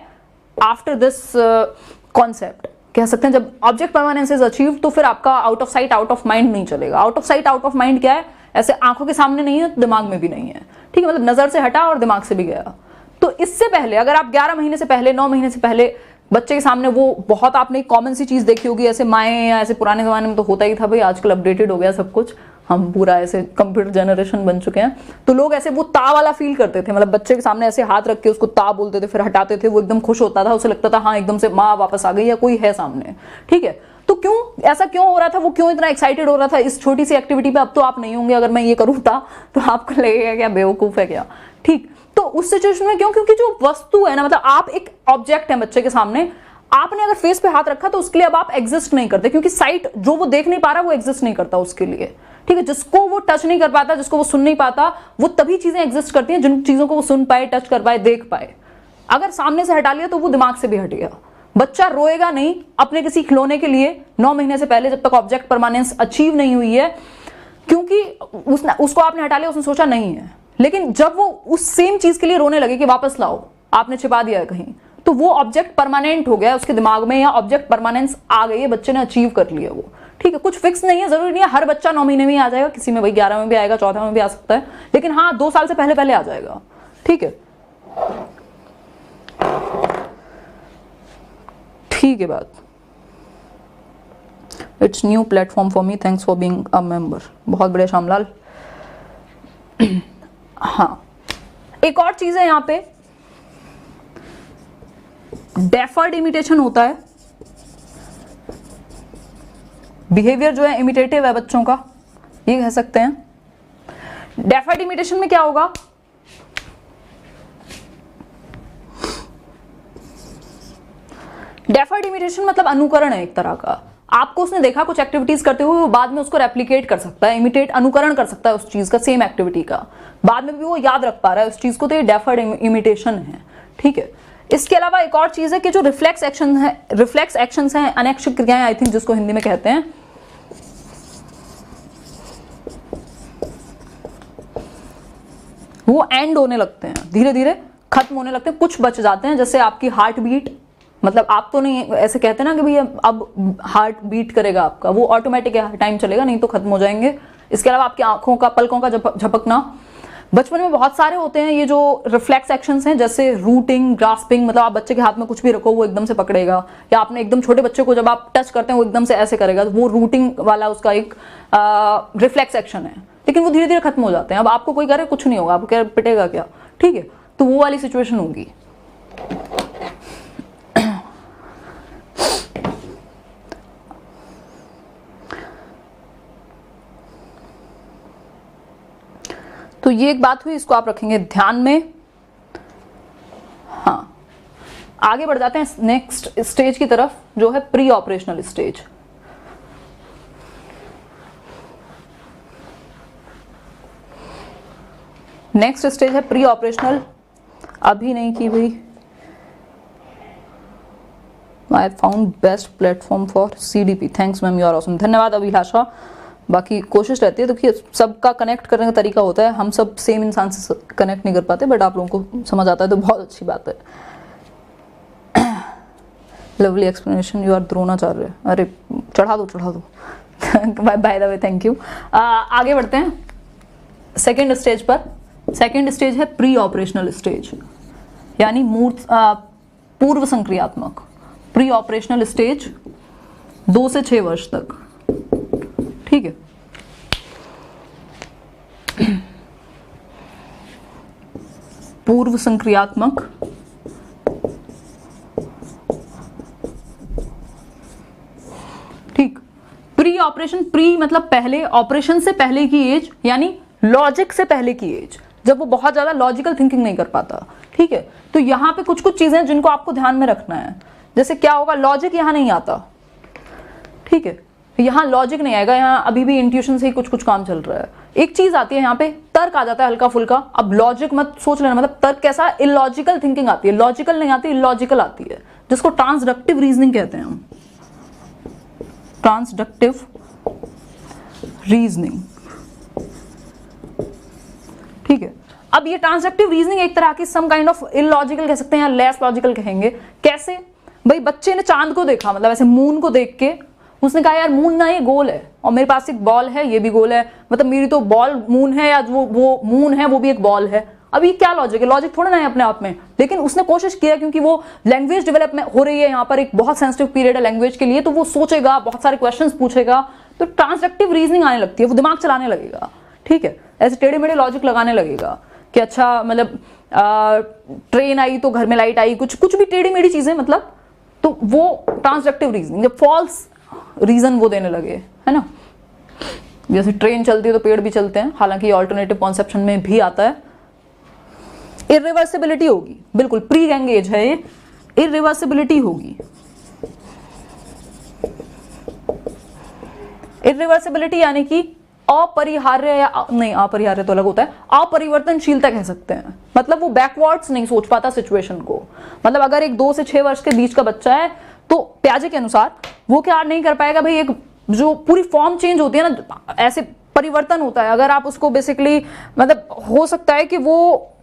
after this concept, कह सकते हैं। जब ऑब्जेक्ट परमानेंस इज अचीव तो फिर आपका out of sight out of mind नहीं चलेगा। Out of sight out of mind क्या है? ऐसे आंखों के सामने नहीं है, दिमाग में भी नहीं है, ठीक है। मतलब नजर से हटा और दिमाग से भी गया। तो इससे पहले अगर आप 11 महीने से पहले, 9 महीने से पहले बच्चे के सामने, वो बहुत आपने कॉमन सी चीज देखी होगी, ऐसे माएँ या ऐसे पुराने जमाने में तो होता ही था भाई, आजकल अपडेटेड हो गया सब कुछ, हम पूरा ऐसे कंप्यूटर जनरेशन बन चुके हैं। तो लोग ऐसे वो ता वाला फील करते थे, मतलब बच्चे के सामने ऐसे हाथ रख के उसको ता बोलते थे, फिर हटाते थे, वो एकदम खुश होता था, उसे लगता था हाँ एकदम से माँ वापस आ गई या कोई है सामने, ठीक है। तो क्यों ऐसा क्यों हो रहा था, वो क्यों इतना एक्साइटेड हो रहा था इस छोटी सी एक्टिविटी पे? अब तो आप नहीं होंगे, अगर मैं ये करूँ था तो आपको लगेगा क्या बेवकूफ है क्या, ठीक। तो उस सिचुएशन में क्यों? क्योंकि जो वस्तु है ना, मतलब आप एक ऑब्जेक्ट है बच्चे के सामने, आपने अगर फेस पे हाथ रखा तो उसके लिए अब आप एग्जिस्ट नहीं करते, क्योंकि साइट जो वो देख नहीं पा रहा वो एग्जिस्ट नहीं करता उसके लिए, ठीक है। जिसको वो टच नहीं कर पाता, जिसको वो सुन नहीं पाता, वो तभी चीजें एग्जिस्ट करती हैं जिन चीजों को वो सुन पाए, टच कर पाए, देख पाए। अगर सामने से हटा लिया तो वो दिमाग से भी हट गया। बच्चा रोएगा नहीं अपने किसी खिलौने के लिए 9 महीने से पहले, जब तक ऑब्जेक्ट परमानेंस अचीव नहीं हुई है, क्योंकि उसको आपने हटा लिया, उसने सोचा नहीं है। लेकिन जब वो उस सेम चीज के लिए रोने लगे कि वापस लाओ, आपने छिपा दिया है कहीं, तो वो ऑब्जेक्ट परमानेंट हो गया उसके दिमाग में, या ऑब्जेक्ट परमानेंस आ गई है, बच्चे ने अचीव कर लिया वो, ठीक है। कुछ फिक्स नहीं है, जरूरी नहीं है हर बच्चा 9 महीने में ही आ जाएगा, किसी में वही 11 में भी आएगा, 14 में भी आ सकता है, लेकिन हाँ 2 साल से पहले पहले आ जाएगा, ठीक है। ठीक है बात। It's new platform for me, thanks for being a member. बहुत बढ़िया श्यामलाल। हाँ, एक और चीज है यहाँ पे, डेफर्ड इमिटेशन होता है। बिहेवियर जो है इमिटेटिव है बच्चों का, ये कह सकते हैं। डेफर्ड इमिटेशन में क्या होगा, डेफर्ड इमिटेशन मतलब अनुकरण है एक तरह का। आपको उसने देखा कुछ एक्टिविटीज करते हुए, वो बाद में उसको रेप्लिकेट कर सकता है, इमिटेट अनुकरण कर सकता है उस चीज का, सेम एक्टिविटी का, बाद में भी वो याद रख पा रहा है उस चीज को, तो ये डेफर्ड इमिटेशन है, ठीक है। इसके अलावा एक और चीज है कि जो रिफ्लेक्स एक्शंस हैं, अनैच्छिक क्रियाएं आई थिंक जिसको हिंदी में कहते हैं, वो एंड होने लगते हैं, धीरे धीरे खत्म होने लगते हैं, कुछ बच जाते हैं। जैसे आपकी हार्ट बीट, मतलब आप तो नहीं ऐसे कहते ना कि भैया अब हार्ट बीट करेगा आपका, वो ऑटोमेटिक है, टाइम चलेगा नहीं तो खत्म हो जाएंगे। इसके अलावा आपकी आंखों का, पलकों का झपकना, बचपन में बहुत सारे होते हैं ये जो रिफ्लेक्स एक्शंस हैं, जैसे रूटिंग, ग्रास्पिंग, मतलब आप बच्चे के हाथ में कुछ भी रखो वो एकदम से पकड़ेगा, या आपने एकदम छोटे बच्चे को जब आप टच करते हैं वो एकदम से ऐसे करेगा, तो वो रूटिंग वाला उसका एक रिफ्लेक्स एक्शन है। लेकिन वो धीरे धीरे खत्म हो जाते हैं। अब आपको कोई करे कुछ नहीं होगा, आपको क्या पिटेगा क्या, ठीक है, तो वो वाली सिचुएशन होगी। तो ये एक बात हुई, इसको आप रखेंगे ध्यान में। हाँ, आगे बढ़ जाते हैं नेक्स्ट स्टेज की तरफ, जो है pre operational stage. Next stage है प्री ऑपरेशनल। अभी नहीं की भाई, I found best platform for CDP, thanks ma'am, you are awesome. धन्यवाद अभिलाषा। बाकी कोशिश रहती है, देखिए सबका कनेक्ट करने का तरीका होता है, हम सब सेम इंसान से कनेक्ट नहीं कर पाते, बट आप लोगों को समझ आता है तो बहुत अच्छी बात है। Lovely explanation, you are Dronacharya. अरे चढ़ा दो by the way, thank you. आगे बढ़ते हैं सेकेंड स्टेज पर। सेकेंड स्टेज है प्री ऑपरेशनल स्टेज, यानी पूर्व संक्रियात्मक। प्री ऑपरेशनल स्टेज 2 से 6 वर्ष तक, ठीक है। पूर्व संक्रियात्मक, ठीक। प्री ऑपरेशन, प्री मतलब पहले, ऑपरेशन से पहले की एज, यानी लॉजिक से पहले की एज, जब वो बहुत ज्यादा लॉजिकल थिंकिंग नहीं कर पाता, ठीक है। तो यहां पे कुछ कुछ चीजें जिनको आपको ध्यान में रखना है। जैसे क्या होगा, लॉजिक यहां नहीं आता, ठीक है, यहाँ लॉजिक नहीं आएगा, यहाँ अभी भी इंट्यूशन से ही कुछ कुछ काम चल रहा है। एक चीज आती है यहाँ पे, तर्क आ जाता है हल्का फुल्का। अब लॉजिक मत सोच लेना, मतलब तर्क कैसा, इलॉजिकल थिंकिंग आती है, लॉजिकल नहीं आती, इलॉजिकल आती है, जिसको ट्रांसडक्टिव रीजनिंग कहते हैं हम, ट्रांसडक्टिव रीजनिंग, ठीक है। अब ये ट्रांसडक्टिव रीजनिंग एक तरह की सम काइंड ऑफ इलॉजिकल कह सकते हैं या लेस लॉजिकल कहेंगे। कैसे भाई, बच्चे ने चांद को देखा, मतलब ऐसे मून को देख के उसने कहा यार मून ना ये गोल है, और मेरे पास एक बॉल है, ये भी गोल है, मतलब मेरी तो बॉल मून है, या वो मून है वो भी एक बॉल है। अब ये क्या लॉजिक है, लॉजिक थोड़ा ना है अपने आप में, लेकिन उसने कोशिश किया, क्योंकि वो लैंग्वेज डेवलपमेंट हो रही है यहाँ पर, एक बहुत सेंसिटिव पीरियड है लैंग्वेज के लिए, तो वो सोचेगा, बहुत सारे क्वेश्चंस पूछेगा, तो ट्रांसडक्टिव रीजनिंग आने लगती है, वो दिमाग चलाने लगेगा, ठीक है। ऐसे टेढ़े मेढ़े लॉजिक लगाने लगेगा कि अच्छा मतलब ट्रेन आई तो घर में लाइट आई, कुछ भी टेढ़ी मेढ़ी चीजें, मतलब, तो वो ट्रांसडक्टिव रीजनिंग। जब फॉल्स रीजन वो देने लगे, है ना, जैसे ट्रेन चलती है तो पेड़ भी चलते हैं, हालांकि ऑल्टरनेटिव कॉन्सेप्शन में भी आता है। इरिवर्सिबिलिटी होगी, बिल्कुल प्री गैंग एज है ये, इरिवर्सिबिलिटी होगी, इरिवर्सिबिलिटी यानी कि अपरिहार्य, या नहीं अपरिहार्य तो अलग होता है, अपरिवर्तनशीलता कह सकते हैं। मतलब वो बैकवर्ड्स नहीं सोच पाता सिचुएशन को। मतलब अगर एक 2 से 6 वर्ष के बीच का बच्चा है तो पियाजे के अनुसार वो क्या नहीं कर पाएगा भाई, एक जो पूरी फॉर्म चेंज होती है ना, ऐसे परिवर्तन होता है। अगर आप उसको बेसिकली मतलब हो सकता है कि वो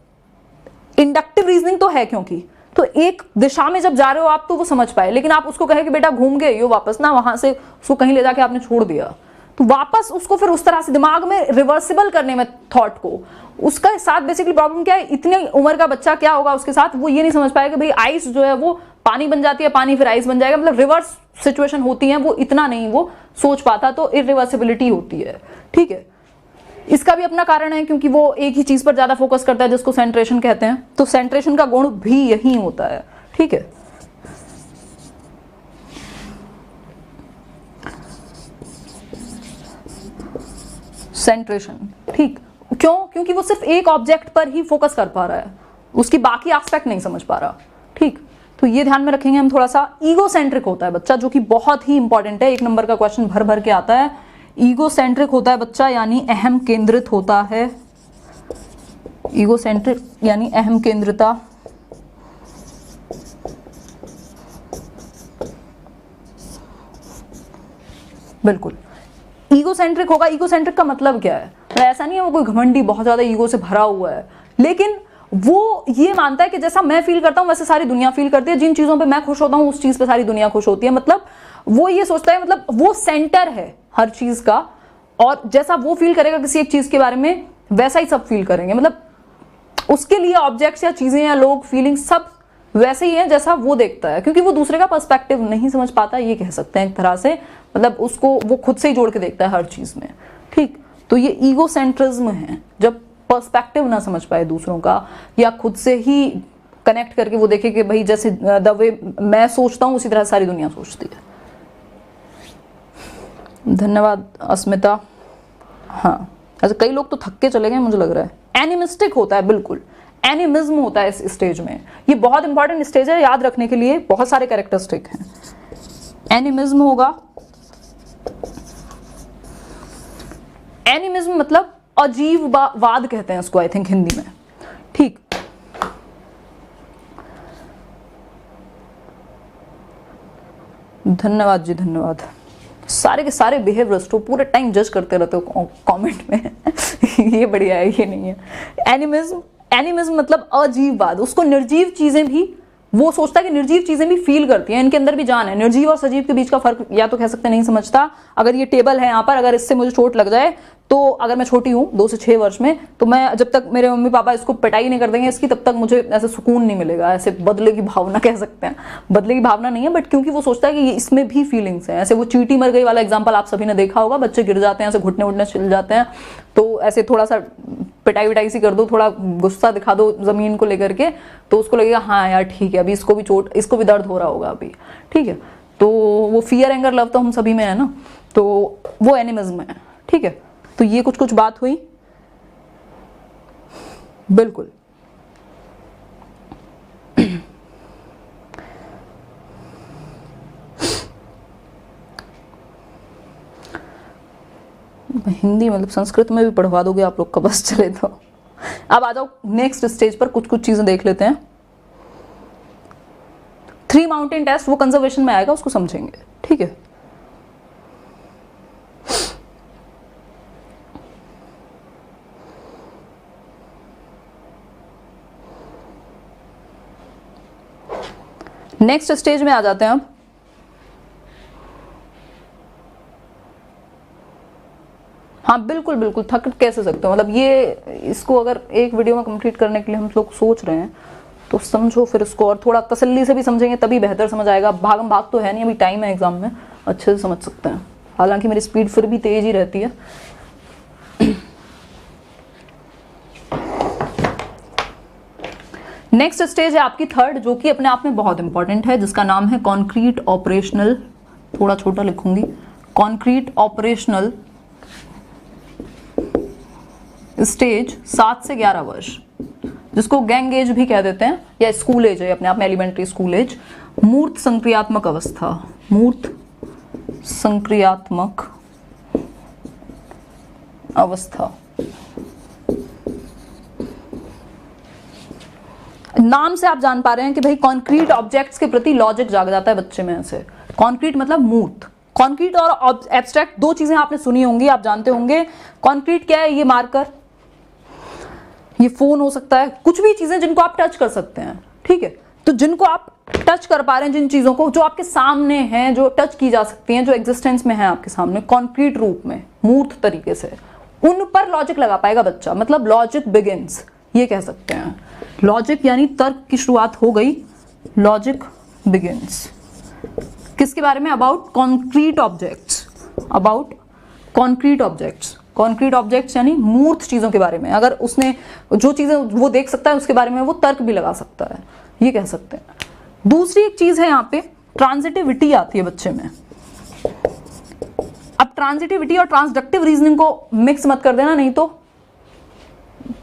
इंडक्टिव रीजनिंग तो है, क्योंकि तो एक दिशा में जब जा रहे हो आप तो वो समझ पाए, लेकिन आप उसको कहे कि बेटा घूम के यो वापस ना, वहां से उसको कहीं ले जाके आपने छोड़ दिया, तो वापस उसको फिर उस तरह से दिमाग में रिवर्सिबल करने में थॉट को, उसका साथ बेसिकली प्रॉब्लम क्या है, इतनी उम्र का बच्चा क्या होगा उसके साथ, वो ये नहीं समझ पाएगा भाई आइस जो है वो पानी बन जाती है, पानी फिर आइस बन जाएगा, मतलब रिवर्स सिचुएशन होती है, वो इतना नहीं वो सोच पाता, तो इरिवर्सिबिलिटी होती है। ठीक है, इसका भी अपना कारण है क्योंकि वो एक ही चीज पर ज्यादा फोकस करता है जिसको सेंट्रेशन कहते हैं, तो सेंट्रेशन का गुण भी यही होता है। ठीक है, सेंट्रेशन, ठीक, क्यों? क्योंकि वो सिर्फ एक ऑब्जेक्ट पर ही फोकस कर पा रहा है, उसकी बाकी एस्पेक्ट नहीं समझ पा रहा। ठीक, तो ये ध्यान में रखेंगे हम थोड़ा सा। ईगोसेंट्रिक होता है बच्चा, जो कि बहुत ही इंपॉर्टेंट है, 1 नंबर का क्वेश्चन भर भर के आता है। ईगोसेंट्रिक होता है बच्चा यानी अहम केंद्रित होता है। ईगोसेंट्रिक यानी अहम केंद्रिता। बिल्कुल ईगोसेंट्रिक होगा। ईगोसेंट्रिक का मतलब क्या है? ऐसा नहीं है वो कोई घमंडी बहुत ज्यादा ईगो से भरा हुआ है, लेकिन वो ये मानता है कि जैसा मैं फील करता हूं वैसे सारी दुनिया फील करती है, जिन चीजों पे मैं खुश होता हूं उस चीज पे सारी दुनिया खुश होती है। मतलब वो ये सोचता है, मतलब वो सेंटर है हर चीज का, और जैसा वो फील करेगा किसी एक चीज के बारे में वैसा ही सब फील करेंगे। मतलब उसके लिए ऑब्जेक्ट्स या चीजें या लोग फीलिंग सब वैसे ही है जैसा वो देखता है, क्योंकि वो दूसरे का पर्सपेक्टिव नहीं समझ पाता, ये कह सकते हैं एक तरह से। मतलब उसको वो खुद से ही जोड़ के देखता है हर चीज में। ठीक, तो ये ईगोसेंट्रिज्म है, जब पर्सपेक्टिव ना समझ पाए दूसरों का, या खुद से ही कनेक्ट करके वो देखे कि भाई जैसे द वे मैं सोचता हूं उसी तरह सारी दुनिया सोचती है। धन्यवाद अस्मिता। हाँ, ऐसे कई लोग तो थक के चले गए मुझे लग रहा है। एनिमिस्टिक होता है, बिल्कुल एनिमिज्म होता है इस स्टेज में। ये बहुत इंपॉर्टेंट स्टेज है, याद रखने के लिए बहुत सारे कैरेक्टरिस्टिक हैं। एनिमिज्म होगा। एनिमिज्म मतलब अजीववाद कहते हैं उसको, आई थिंक हिंदी में। ठीक, धन्यवाद जी, धन्यवाद। सारे के सारे बिहेवियरिस्ट हो, पूरे टाइम जज करते रहते हो कमेंट में। ये बढ़िया है, ये नहीं है। एनिमिज्म मतलब अजीववाद। उसको निर्जीव चीजें भी, वो सोचता है कि निर्जीव चीजें भी फील करती हैं, इनके अंदर भी जान है। निर्जीव और सजीव के बीच का फर्क या तो कह सकते नहीं समझता। अगर ये टेबल है यहाँ पर, अगर इससे मुझे चोट लग जाए तो अगर मैं छोटी हूँ 2 से 6 वर्ष में, तो मैं जब तक मेरे मम्मी पापा इसको पिटाई नहीं कर देंगे इसकी, तब तक मुझे ऐसे सुकून नहीं मिलेगा। ऐसे बदले की भावना कह सकते हैं, बदले की भावना नहीं है बट क्योंकि वो सोचता है कि इसमें भी फीलिंग्स हैं। ऐसे वो चींटी मर गई वाला एग्जाम्पल आप सभी ने देखा होगा, बच्चे गिर जाते हैं, ऐसे घुटने उठने छिल जाते हैं, तो ऐसे थोड़ा सा पिटाई विटाई सी कर दो, थोड़ा गुस्सा दिखा दो जमीन को लेकर के, तो उसको लगेगा हाँ यार ठीक है, अभी इसको भी चोट, इसको भी दर्द हो रहा होगा अभी। ठीक है, तो वो फियर एंगर लव तो हम सभी में है ना, तो वो एनिमिज्म है। ठीक है, तो ये कुछ बात हुई। बिल्कुल हिंदी मतलब संस्कृत में भी पढ़वा दोगे आप लोग का, बस चले। तो अब आ जाओ नेक्स्ट स्टेज पर, कुछ चीजें देख लेते हैं। 3 माउंटेन टेस्ट, वो कंजर्वेशन में आएगा, उसको समझेंगे। ठीक है, नेक्स्ट स्टेज में आ जाते हैं अब। हाँ बिल्कुल बिल्कुल, थक कैसे सकते हो, मतलब ये इसको अगर एक वीडियो में कंप्लीट करने के लिए हम लोग सोच रहे हैं तो समझो फिर इसको, और थोड़ा तसल्ली से भी समझेंगे तभी बेहतर समझ आएगा। भागम भाग तो है नहीं, अभी टाइम है एग्जाम में, अच्छे से समझ सकते हैं। हालांकि मेरी स्पीड फिर भी तेज ही रहती है। नेक्स्ट स्टेज है आपकी 3rd, जो कि अपने आप में बहुत इंपॉर्टेंट है, जिसका नाम है कॉन्क्रीट ऑपरेशनल। थोड़ा छोटा लिखूंगी, कॉन्क्रीट ऑपरेशनल स्टेज 7 से 11 वर्ष, जिसको गैंग एज भी कह देते हैं, या स्कूल एज है अपने आप में, एलिमेंट्री स्कूल एज। मूर्त संक्रियात्मक अवस्था, मूर्त संक्रियात्मक अवस्था। नाम से आप जान पा रहे हैं कि भाई कॉन्क्रीट ऑब्जेक्ट्स के प्रति लॉजिक जाग जाता है बच्चे में से। कॉन्क्रीट मतलब मूर्त। कॉन्क्रीट और एब्स्ट्रैक्ट दो चीजें आपने सुनी होंगी, आप जानते होंगे। कॉन्क्रीट क्या है? ये मार्कर, ये फोन हो सकता है, कुछ भी चीजें जिनको आप टच कर सकते हैं, ठीक है। तो जिनको आप टच कर पा रहे हैं, जिन चीजों को जो आपके सामने हैं, जो टच की जा सकती हैं, जो एग्जिस्टेंस में है आपके सामने कॉन्क्रीट रूप में, मूर्त तरीके से, उन पर लॉजिक लगा पाएगा बच्चा। मतलब लॉजिक बिगिंस, ये कह सकते हैं। लॉजिक यानी तर्क की शुरुआत हो गई। लॉजिक बिगिंस किसके बारे में? About concrete objects. About concrete objects. Concrete objects यानी मूर्त चीजों के बारे में। अगर उसने जो चीजें वो देख सकता है उसके बारे में वो तर्क भी लगा सकता है, ये कह सकते हैं। दूसरी एक चीज है यहाँ पे, ट्रांजिटिविटी आती है बच्चे में। अब ट्रांजिटिविटी और ट्रांसडक्टिव रीजनिंग को मिक्स मत कर देना, नहीं तो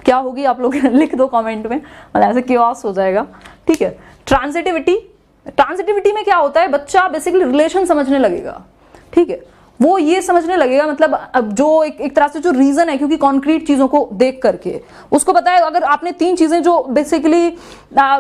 क्या होगी आप लोग लिख दो कमेंट में, मतलब ऐसे क्योस हो जाएगा, ठीक है। ट्रांजिटिविटी, ट्रांजिटिविटी में क्या होता है? बच्चा बेसिकली रिलेशन समझने लगेगा, ठीक है। वो ये समझने लगेगा, मतलब अब जो एक तरह से जो रीजन है, क्योंकि कॉन्क्रीट चीजों को देख करके उसको पता है, अगर आपने तीन चीजें जो बेसिकली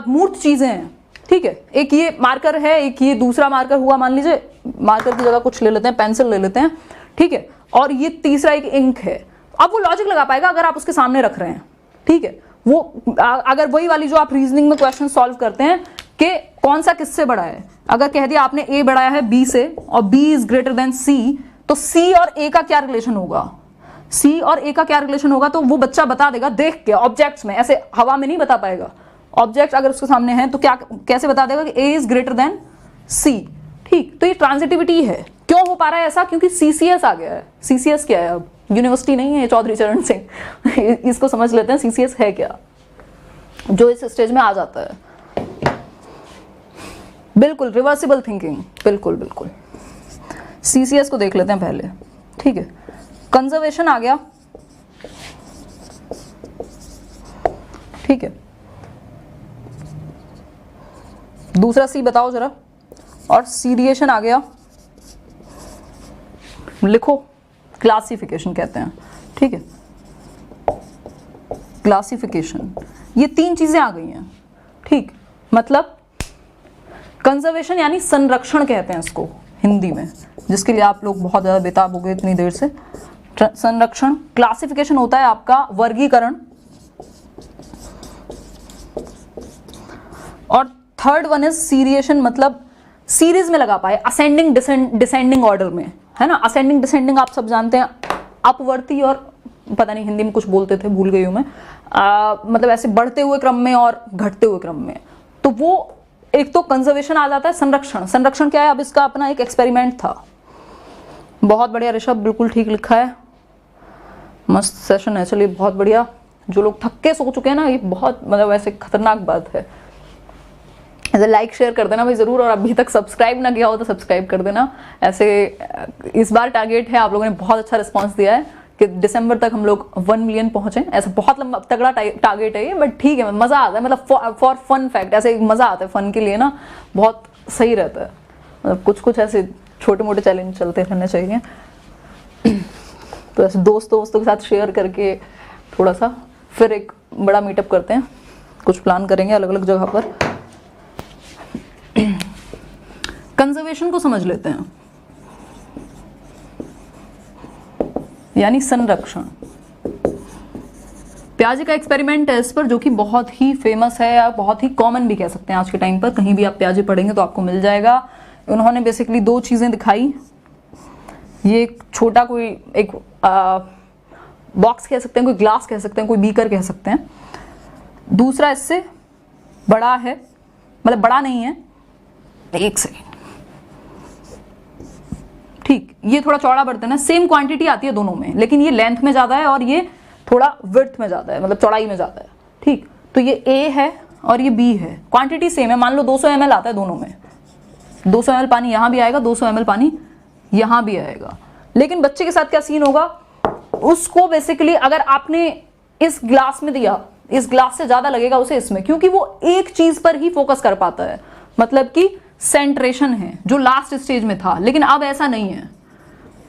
मूर्त चीजें हैं, ठीक है, एक ये मार्कर है, एक ये दूसरा मार्कर हुआ, मान लीजिए मार्कर की जगह कुछ ले लेते हैं, पेंसिल ले लेते हैं, ठीक है, और ये तीसरा एक इंक है। अब वो लॉजिक लगा पाएगा अगर आप उसके सामने रख रहे हैं, ठीक है। वो अगर वही वाली जो आप रीजनिंग में क्वेश्चन सॉल्व करते हैं कि कौन सा किससे बड़ा है, अगर कह दिया आपने ए बढ़ाया है बी से और बी इज ग्रेटर देन सी, तो सी और ए का क्या रिलेशन होगा? सी और ए का क्या रिलेशन होगा? तो वो बच्चा बता देगा देख के, ऑब्जेक्ट्स में, ऐसे हवा में नहीं बता पाएगा। ऑब्जेक्ट अगर उसके सामने है तो क्या कैसे बता देगा कि ए इज ग्रेटर देन सी, ठीक। तो ये ट्रांजिटिविटी है। क्यों हो पा रहा है ऐसा? क्योंकि सीसीएस आ गया है। सीसीएस क्या है? अब यूनिवर्सिटी नहीं है चौधरी चरण सिंह इसको समझ लेते हैं सीसीएस है क्या, जो इस स्टेज में आ जाता है। बिल्कुल रिवर्सिबल थिंकिंग, बिल्कुल बिल्कुल। सीसीएस को देख लेते हैं पहले, ठीक है। कंजर्वेशन आ गया, ठीक है। दूसरा सी बताओ जरा, और सीरिएशन आ गया, लिखो, क्लासिफिकेशन कहते हैं, ठीक है। क्लासिफिकेशन, ये तीन चीजें आ गई हैं, ठीक। मतलब कंजर्वेशन यानी संरक्षण कहते हैं इसको हिंदी में, जिसके लिए आप लोग बहुत ज्यादा बेताब हो गए इतनी देर से। संरक्षण। क्लासिफिकेशन होता है आपका वर्गीकरण, और थर्ड वन इज सीरिएशन, मतलब सीरीज में लगा पाए, असेंडिंग डिसेंडिंग ऑर्डर में, है ना। असेंडिंग डिसेंडिंग आप सब जानते हैं, अपवर्ती और पता नहीं हिंदी में कुछ बोलते थे, भूल गई हूं मैं, मतलब ऐसे बढ़ते हुए क्रम में और घटते हुए क्रम में। तो वो एक तो कंजर्वेशन आ जाता है। संरक्षण, संरक्षण क्या है? अब इसका अपना एक एक्सपेरिमेंट था। बहुत बढ़िया ऋषभ, बिल्कुल ठीक लिखा है, मस्त सेशन है, चलिए बहुत बढ़िया। जो लोग थक के सो चुके हैं ना, ये बहुत मतलब ऐसे खतरनाक बात है। ऐसे लाइक शेयर कर देना भाई जरूर, और अभी तक सब्सक्राइब ना किया हो तो सब्सक्राइब कर देना। ऐसे इस बार टारगेट है, आप लोगों ने बहुत अच्छा रिस्पांस दिया है कि दिसंबर तक हम लोग 1 मिलियन पहुंचे। ऐसा बहुत लंबा तगड़ा टारगेट है ये, बट ठीक है, मजा आता है, मतलब फॉर फन फैक्ट, ऐसे मजा आता है फन के लिए ना, बहुत सही रहता है। मतलब कुछ कुछ ऐसे छोटे मोटे चैलेंज चलते रहने चाहिए। तो ऐसे दोस्तों के साथ शेयर करके थोड़ा सा फिर एक बड़ा मीटअप करते हैं, कुछ प्लान करेंगे अलग अलग जगह पर। कंजर्वेशन को समझ लेते हैं, यानी संरक्षण। प्याजे का एक्सपेरिमेंट है इस पर, जो कि बहुत ही फेमस है, या बहुत ही कॉमन भी कह सकते हैं आज के टाइम पर। कहीं भी आप प्याजे पढ़ेंगे तो आपको मिल जाएगा। उन्होंने बेसिकली दो चीजें दिखाई। ये एक छोटा कोई एक बॉक्स कह सकते हैं, कोई ग्लास कह सकते हैं, कोई बीकर कह सकते हैं। दूसरा इससे बड़ा है, मतलब बड़ा नहीं है, एक सेकेंड, ठीक। ये थोड़ा चौड़ा बर्तन है, सेम क्वांटिटी आती है दोनों में, लेकिन ये लेंथ में ज्यादा है और ये थोड़ा विड्थ में ज्यादा है, मतलब चौड़ाई में ज्यादा है, ठीक। तो ये ए है और ये बी है, क्वांटिटी सेम है। मान लो 200 ml आता है दोनों में, 200 ml पानी यहां भी आएगा, 200 ml पानी यहां भी आएगा। लेकिन बच्चे के साथ क्या सीन होगा, उसको बेसिकली अगर आपने इस ग्लास में दिया, इस ग्लास से ज्यादा लगेगा उसे इसमें, क्योंकि वो एक चीज पर ही फोकस कर पाता है, मतलब कि सेंट्रेशन है जो लास्ट स्टेज में था। लेकिन अब ऐसा नहीं है,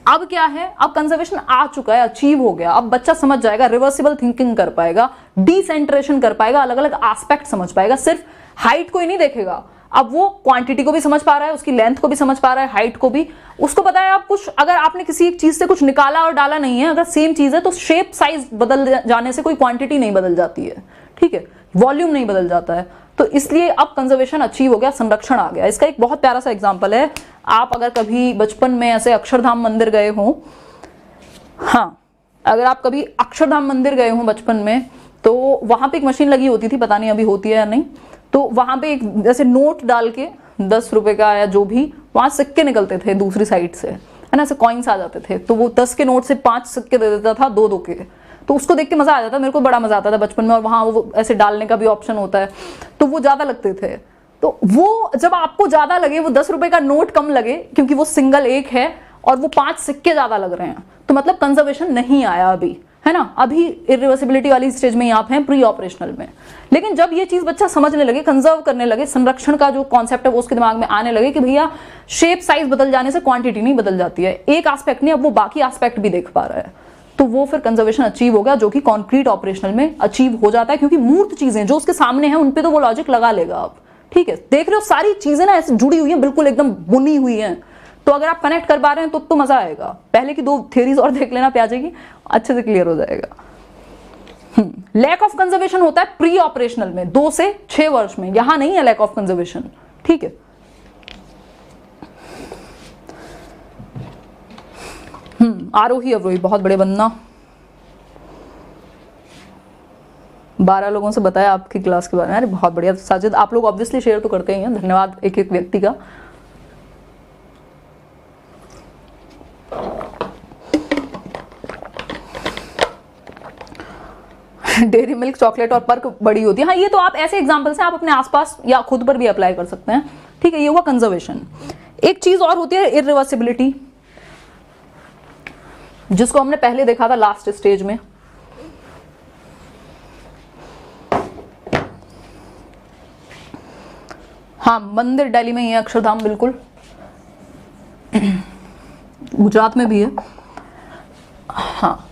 अब क्या है, अब कंजर्वेशन आ चुका है, अचीव हो गया। अब बच्चा समझ जाएगा, रिवर्सिबल थिंकिंग कर पाएगा, डिसेंट्रेशन कर पाएगा, अलग अलग एस्पेक्ट समझ पाएगा, सिर्फ हाइट को ही नहीं देखेगा। अब वो क्वांटिटी को भी समझ पा रहा है, उसकी लेंथ को भी समझ पा रहा है, हाइट को भी। उसको पता है आप कुछ, अगर आपने किसी एक चीज से कुछ निकाला और डाला नहीं है, अगर सेम चीज है तो शेप साइज बदल जाने से कोई क्वांटिटी नहीं बदल जाती है, ठीक है, वॉल्यूम नहीं बदल जाता है। तो इसलिए अब कंजर्वेशन अचीव हो गया, संरक्षण आ गया। इसका एक बहुत प्यारा सा एग्जांपल है, आप अगर कभी बचपन में ऐसे अक्षरधाम मंदिर गए हो, हाँ, अगर आप कभी अक्षरधाम मंदिर गए हो बचपन में, तो वहां पे एक मशीन लगी होती थी, पता नहीं अभी होती है या नहीं, तो वहां पे एक जैसे नोट डाल के 10 रुपए का या जो भी, वहां सिक्के निकलते थे दूसरी साइड से, है ना, ऐसे कॉइन्स आ जाते थे। तो वो 10 के नोट से 5 सिक्के दे देता था, 2-2 के। तो उसको देख के मजा आ जाता, मेरे को बड़ा मजा आता था बचपन में। और वहां वो ऐसे डालने का भी ऑप्शन होता है, तो वो ज्यादा लगते थे। तो वो जब आपको ज्यादा लगे, वो 10 रुपए का नोट कम लगे क्योंकि वो सिंगल एक है और वो 5 सिक्के ज्यादा लग रहे हैं, तो मतलब कंजर्वेशन नहीं आया अभी, है ना, अभी इरिवर्सिबिलिटी वाली स्टेज में आप हैं, प्री ऑपरेशनल में। लेकिन जब ये चीज बच्चा समझने लगे, कंजर्व करने लगे, संरक्षण का जो कॉन्सेप्ट है वो उसके दिमाग में आने लगे कि भैया शेप साइज बदल जाने से क्वांटिटी नहीं बदल जाती है, एक एस्पेक्ट नहीं, अब वो बाकी एस्पेक्ट भी देख पा रहा है, तो वो फिर कंजर्वेशन अचीव हो गया, जो कि कॉन्क्रीट ऑपरेशनल में अचीव हो जाता है। क्योंकि मूर्त चीजें जो उसके सामने हैं, उनपे तो वो लॉजिक लगा लेगा आप, ठीक है। देख रहे हो सारी चीजें ना ऐसे जुड़ी हुई हैं, बिल्कुल एकदम बुनी हुई हैं, तो अगर आप कनेक्ट कर पा रहे हैं तो मजा आएगा। पहले की 2 थ्योरीज और देख लेना, प्याजे की, अच्छे से क्लियर हो जाएगा। लैक ऑफ कंजर्वेशन होता है प्री ऑपरेशनल में 2 से 6 वर्ष में, यहां नहीं है लैक ऑफ कंजर्वेशन, ठीक है। आरोही अवरोही बहुत बड़े बनना। 12 लोगों से बताया आपकी क्लास के बारे में, अरे बहुत बढ़िया साजिद, आप लोग ऑब्वियसली शेयर तो करते ही हैं, धन्यवाद एक एक व्यक्ति का। डेयरी मिल्क, चॉकलेट और पर्क बड़ी होती है। हाँ, ये तो आप ऐसे एग्जांपल से आप अपने आसपास या खुद पर भी अप्लाई कर सकते हैं, ठीक है। ये हुआ कंजर्वेशन। एक चीज और होती है इरिवर्सिबिलिटी, जिसको हमने पहले देखा था लास्ट स्टेज में। हाँ, मंदिर दिल्ली में ही है, अक्षरधाम बिल्कुल, गुजरात में भी है। हाँ,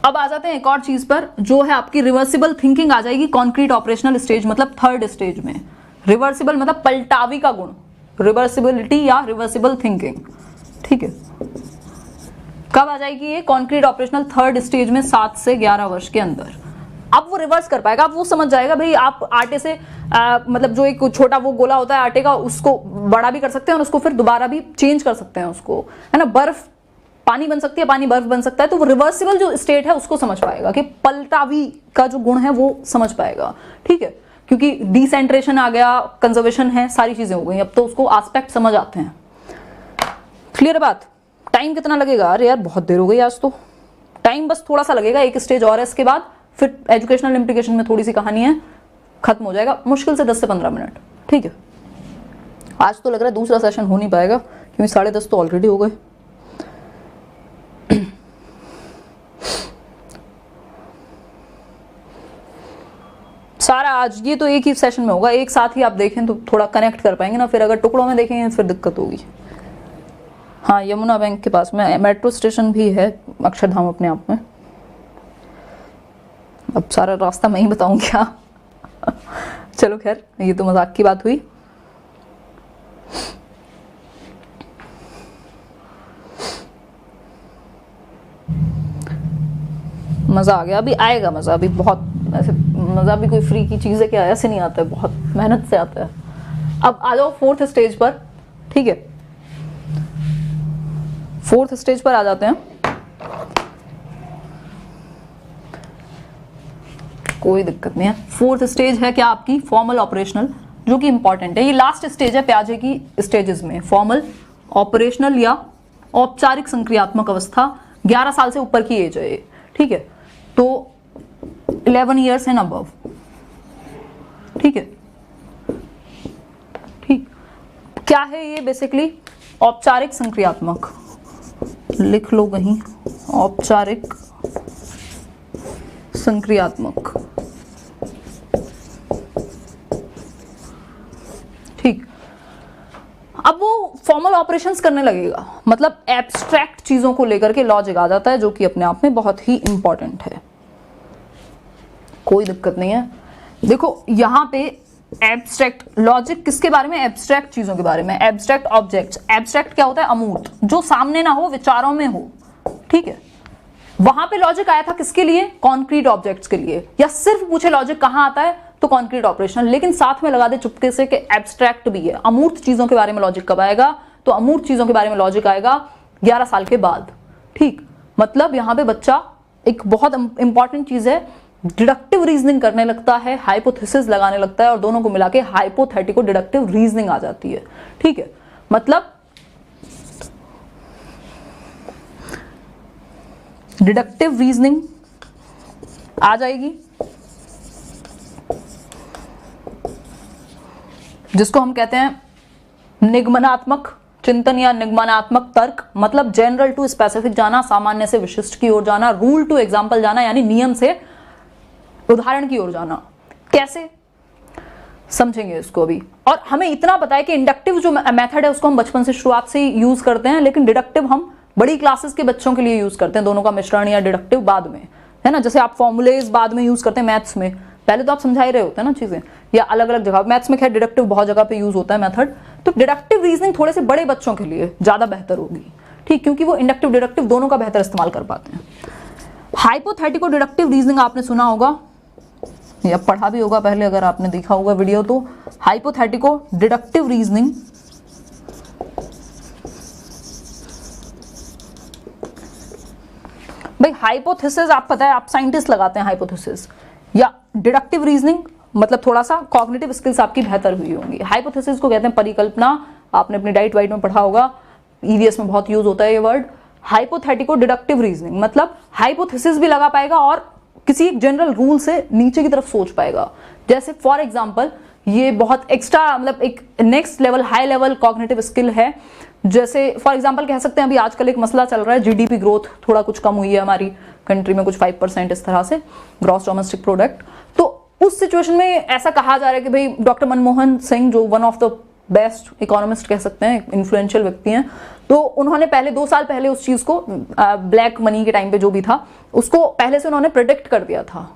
अब आ जाते हैं एक और चीज पर, जो है आपकी रिवर्सिबल थिंकिंग आ जाएगी कॉन्क्रीट ऑपरेशनल स्टेज, मतलब 3rd स्टेज में। रिवर्सिबल मतलब पलटावी का गुण, रिवर्सिबिलिटी या रिवर्सिबल थिंकिंग, ठीक है। कब आ जाएगी ये? कॉन्क्रीट ऑपरेशनल 3rd स्टेज में, 7 से 11 वर्ष के अंदर। अब वो रिवर्स कर पाएगा, अब वो समझ जाएगा भाई आप आटे से मतलब जो एक छोटा वो गोला होता है आटे का, उसको बड़ा भी कर सकते हैं और उसको फिर दोबारा भी चेंज कर सकते हैं उसको, है ना। बर्फ पानी बन सकती है, पानी बर्फ बन सकता है। तो वो रिवर्सिबल जो स्टेट है उसको समझ पाएगा, कि पलटावी का जो गुण है वो समझ पाएगा, ठीक है। क्योंकि डिसेंट्रेशन आ गया, कंजर्वेशन है, सारी चीजें हो गई, अब तो उसको एस्पेक्ट समझ आते हैं। क्लियर बात? टाइम कितना लगेगा? अरे यार बहुत देर हो गई आज तो। टाइम बस थोड़ा सा लगेगा, एक स्टेज और है, इसके बाद फिर एजुकेशनल इम्प्लीकेशन में थोड़ी सी कहानी है, खत्म हो जाएगा, मुश्किल से 10 से 15 मिनट, ठीक है। आज तो लग रहा है दूसरा सेशन हो नहीं पाएगा, क्योंकि 10:30 तो ऑलरेडी हो गए। सारा आज ये तो एक ही सेशन में होगा, एक साथ ही आप देखें तो थोड़ा कनेक्ट कर पाएंगे ना, फिर अगर टुकड़ों में देखेंगे फिर दिक्कत होगी। हाँ, यमुना बैंक के पास में मेट्रो स्टेशन भी है अक्षरधाम अपने आप में। अब सारा रास्ता मैं ही बताऊं क्या? चलो खैर, ये तो मजाक की बात हुई। मजा आ गया, अभी आएगा मजा, अभी बहुत ऐसे मजा भी कोई फ्री की चीज है क्या? ऐसे नहीं आता है, बहुत मेहनत से आता है। अब आ जाओ 4th स्टेज पर, ठीक है। 4th स्टेज पर आ जाते हैं। कोई दिक्कत नहीं है। 4th स्टेज है क्या आपकी? फॉर्मल ऑपरेशनल, जो कि इंपॉर्टेंट है। ये लास्ट स्टेज है प्याजे की स्टेजेस में। फॉर्मल, ऑपरेशनल या औपचारिक संक्रियात्मक अवस्था, 11 साल से ऊपर की एज है ये, ठीक है। तो 11 ईयर्स एंड अबव, ठीक है। ठीक, क्या है ये? बेसिकली औपचारिक संक्रियात्मक, लिख लो कहीं, औपचारिक संक्रियात्मक, ठीक। अब वो फॉर्मल ऑपरेशंस करने लगेगा, मतलब एब्स्ट्रैक्ट चीजों को लेकर के लॉजिक आ जाता है, जो कि अपने आप में बहुत ही इंपॉर्टेंट है, कोई दिक्कत नहीं है। देखो यहाँ पे एब्स्ट्रैक्ट लॉजिक किसके बारे में, एब्स्ट्रैक्ट चीजों के बारे में, एब्स्ट्रैक्ट ऑब्जेक्ट्स। एब्स्ट्रैक्ट क्या होता है, अमूर्त, जो सामने ना हो, विचारों में हो, ठीक है। वहां पे लॉजिक आया था किसके लिए, कॉन्क्रीट ऑब्जेक्ट्स के लिए, या सिर्फ पूछे लॉजिक कहां आता है तो कॉन्क्रीट ऑपरेशन, लेकिन साथ में लगा दे चुपके से कि एब्स्ट्रैक्ट भी है। अमूर्त चीजों के बारे में लॉजिक कब आएगा, तो अमूर्त चीजों के बारे में लॉजिक आएगा 11 साल के बाद, ठीक। मतलब यहां पे बच्चा एक बहुत इंपॉर्टेंट चीज है, डिडक्टिव रीजनिंग करने लगता है, हाइपोथेसिस लगाने लगता है, और दोनों को मिला के हाइपोथेटिको डिडक्टिव रीजनिंग आ जाती है, ठीक है। मतलब डिडक्टिव रीजनिंग आ जाएगी, जिसको हम कहते हैं निगमनात्मक चिंतन या निगमनात्मक तर्क, मतलब जनरल टू स्पेसिफिक जाना, सामान्य से विशिष्ट की ओर जाना, रूल टू एग्जाम्पल जाना, यानी नियम से उदाहरण की ओर जाना। कैसे समझेंगे इसको अभी। और हमें इतना पता है कि इंडक्टिव जो मेथड है उसको हम बचपन से शुरुआत से यूज करते हैं, लेकिन डिडक्टिव हम बड़ी क्लासेस के बच्चों के लिए यूज करते हैं, दोनों का मिश्रण, या डिडक्टिव बाद में, है ना। जैसे आप फॉर्मूलेज बाद में यूज करते हैं मैथ्स में, पहले तो आप समझा ही रहे होते हैं ना चीजें, या अलग अलग जगह। मैथ्स में खैर डिडक्टिव बहुत जगह पे यूज होता है मेथड, तो डिडक्टिव रीजनिंग थोड़े से बड़े बच्चों के लिए ज्यादा बेहतर होगी, ठीक, क्योंकि वो इंडक्टिव डिडक्टिव दोनों का बेहतर इस्तेमाल कर पाते हैं। हाइपोथेटिको डिडक्टिव रीजनिंग आपने सुना होगा या पढ़ा भी होगा पहले, अगर आपने देखा होगा वीडियो तो। हाइपोथेटिको डिडक्टिव रीजनिंग भाई, हाइपोथेसिस आप पता है, आप साइंटिस्ट लगाते हैं हाइपोथेसिस, या डिडक्टिव रीजनिंग मतलब थोड़ा सा कॉग्निटिव स्किल्स आपकी बेहतर हुई होंगी। हाइपोथेसिस को कहते हैं परिकल्पना, आपने अपनी डाइट वाइट में पढ़ा होगा, ईवीएस में बहुत यूज होता है ये वर्ड। हाइपोथेटिको डिडक्टिव रीजनिंग मतलब हाइपोथेसिस भी लगा पाएगा और किसी एक जनरल रूल से नीचे की तरफ सोच पाएगा। जैसे फॉर एग्जांपल ये बहुत एक्स्ट्रा मतलब एक next level high level cognitive skill है। जैसे फॉर एग्जांपल कह सकते हैं अभी आजकल एक मसला चल रहा है, जीडीपी ग्रोथ थोड़ा कुछ कम हुई है हमारी कंट्री में, कुछ 5% इस तरह से ग्रॉस डोमेस्टिक प्रोडक्ट। तो उस सिचुएशन में ऐसा कहा जा रहा है कि भाई डॉक्टर मनमोहन सिंह जो one of the best economist कह सकते हैं, इन्फ्लुएंशियल व्यक्ति हैं, तो उन्होंने पहले 2 साल पहले उस चीज को ब्लैक मनी के टाइम पे जो भी था उसको पहले से उन्होंने प्रेडिक्ट कर दिया था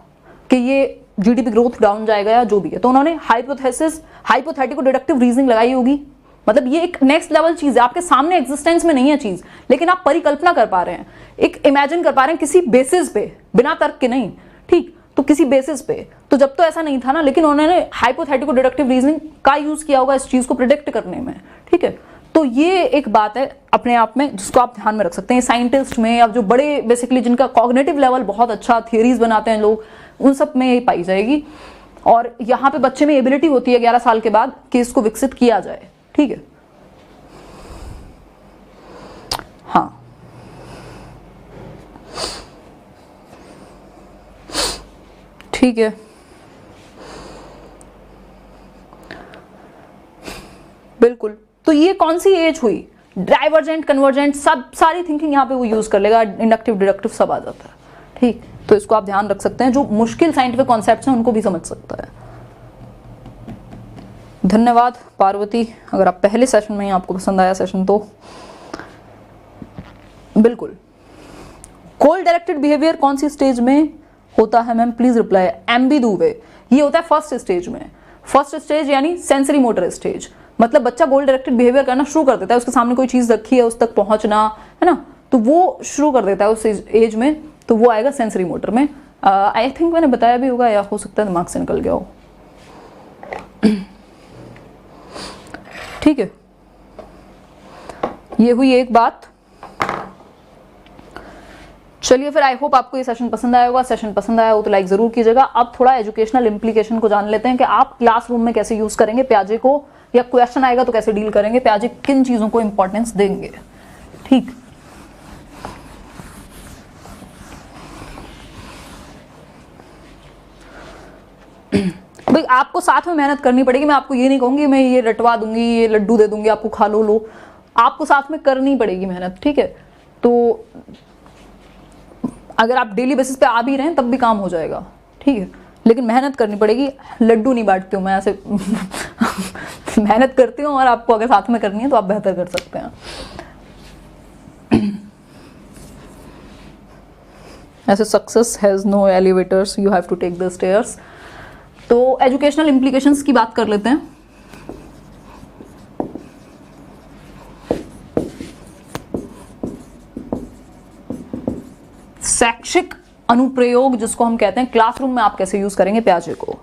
कि ये जीडीपी ग्रोथ डाउन जाएगा या जो भी है। तो उन्होंने हाइपोथेटिको डिडक्टिव रीजनिंग लगाई होगी। मतलब ये एक नेक्स्ट लेवल चीज है, आपके सामने एग्जिस्टेंस में नहीं है चीज, लेकिन आप परिकल्पना कर पा रहे हैं, एक इमेजिन कर पा रहे हैं किसी बेसिस पे, बिना तर्क के नहीं, ठीक, तो किसी बेसिस पे। तो जब तो ऐसा नहीं था ना, लेकिन उन्होंने हाइपोथेटिको डिडक्टिव रीजनिंग का यूज किया होगा इस चीज को प्रिडिक्ट करने में, ठीक है। तो ये एक बात है अपने आप में जिसको आप ध्यान में रख सकते हैं। साइंटिस्ट में या जो बड़े बेसिकली जिनका कॉग्निटिव लेवल बहुत अच्छा, थियरीज बनाते हैं लोग, उन सब में ये पाई जाएगी। और यहाँ पे बच्चे में एबिलिटी होती है 11 साल के बाद कि इसको विकसित किया जाए, ठीक है। हाँ, ठीक है, बिल्कुल। तो ये कौन सी एज हुई, डाइवर्जेंट कन्वर्जेंट सब सारी थिंकिंग यहाँ पे वो यूज कर लेगा, इंडक्टिव डिडक्टिव सब आ जाता है, ठीक। तो इसको आप ध्यान रख सकते हैं, जो मुश्किल साइंटिफिक कॉन्सेप्ट्स हैं उनको भी समझ सकता है। धन्यवाद पार्वती, अगर आप पहले सेशन में ही आपको पसंद आया सेशन तो बिल्कुल। गोल डायरेक्टेड बिहेवियर कौन सी स्टेज में होता है मैम, प्लीज रिप्लाई। एम्बी दूवे, ये होता है फर्स्ट स्टेज में। फर्स्ट स्टेज यानी सेंसरी मोटर स्टेज, मतलब बच्चा गोल डायरेक्टेड बिहेवियर करना शुरू कर देता है, उसके सामने कोई चीज रखी है उस तक पहुंचना है ना, तो वो शुरू कर देता है उस एज में, तो वो आएगा सेंसरी मोटर में। आई थिंक मैंने बताया भी होगा या हो सकता है दिमाग से निकल गया हो, ठीक है। ये हुई एक बात। चलिए फिर, आई होप आपको ये सेशन पसंद आया होगा। सेशन पसंद आया हो तो लाइक जरूर कीजिएगा। अब थोड़ा एजुकेशनल इंप्लीकेशन को जान लेते हैं कि आप क्लासरूम में कैसे यूज करेंगे प्याजे को, या क्वेश्चन आएगा तो कैसे डील करेंगे, प्याजे किन चीजों को इंपॉर्टेंस देंगे, ठीक। भाई आपको साथ में मेहनत करनी पड़ेगी, मैं आपको ये नहीं कहूंगी मैं ये रटवा दूंगी, ये लड्डू दे दूंगी आपको खा लो, आपको साथ में करनी पड़ेगी मेहनत, ठीक है। तो अगर आप डेली बेसिस पे आ भी रहे हैं तब भी काम हो जाएगा, ठीक है। लेकिन मेहनत करनी पड़ेगी, लड्डू नहीं बांटती हूँ मैं ऐसे मेहनत करती हूँ और आपको अगर साथ में करनी है तो आप बेहतर कर सकते हैं। ऐसे success has no elevators, you have to take the stairs. तो एजुकेशनल इम्प्लीकेशंस की बात कर लेते हैं। शैक्षिक अनुप्रयोग जिसको हम कहते हैं, क्लासरूम में आप कैसे यूज करेंगे प्याजे को।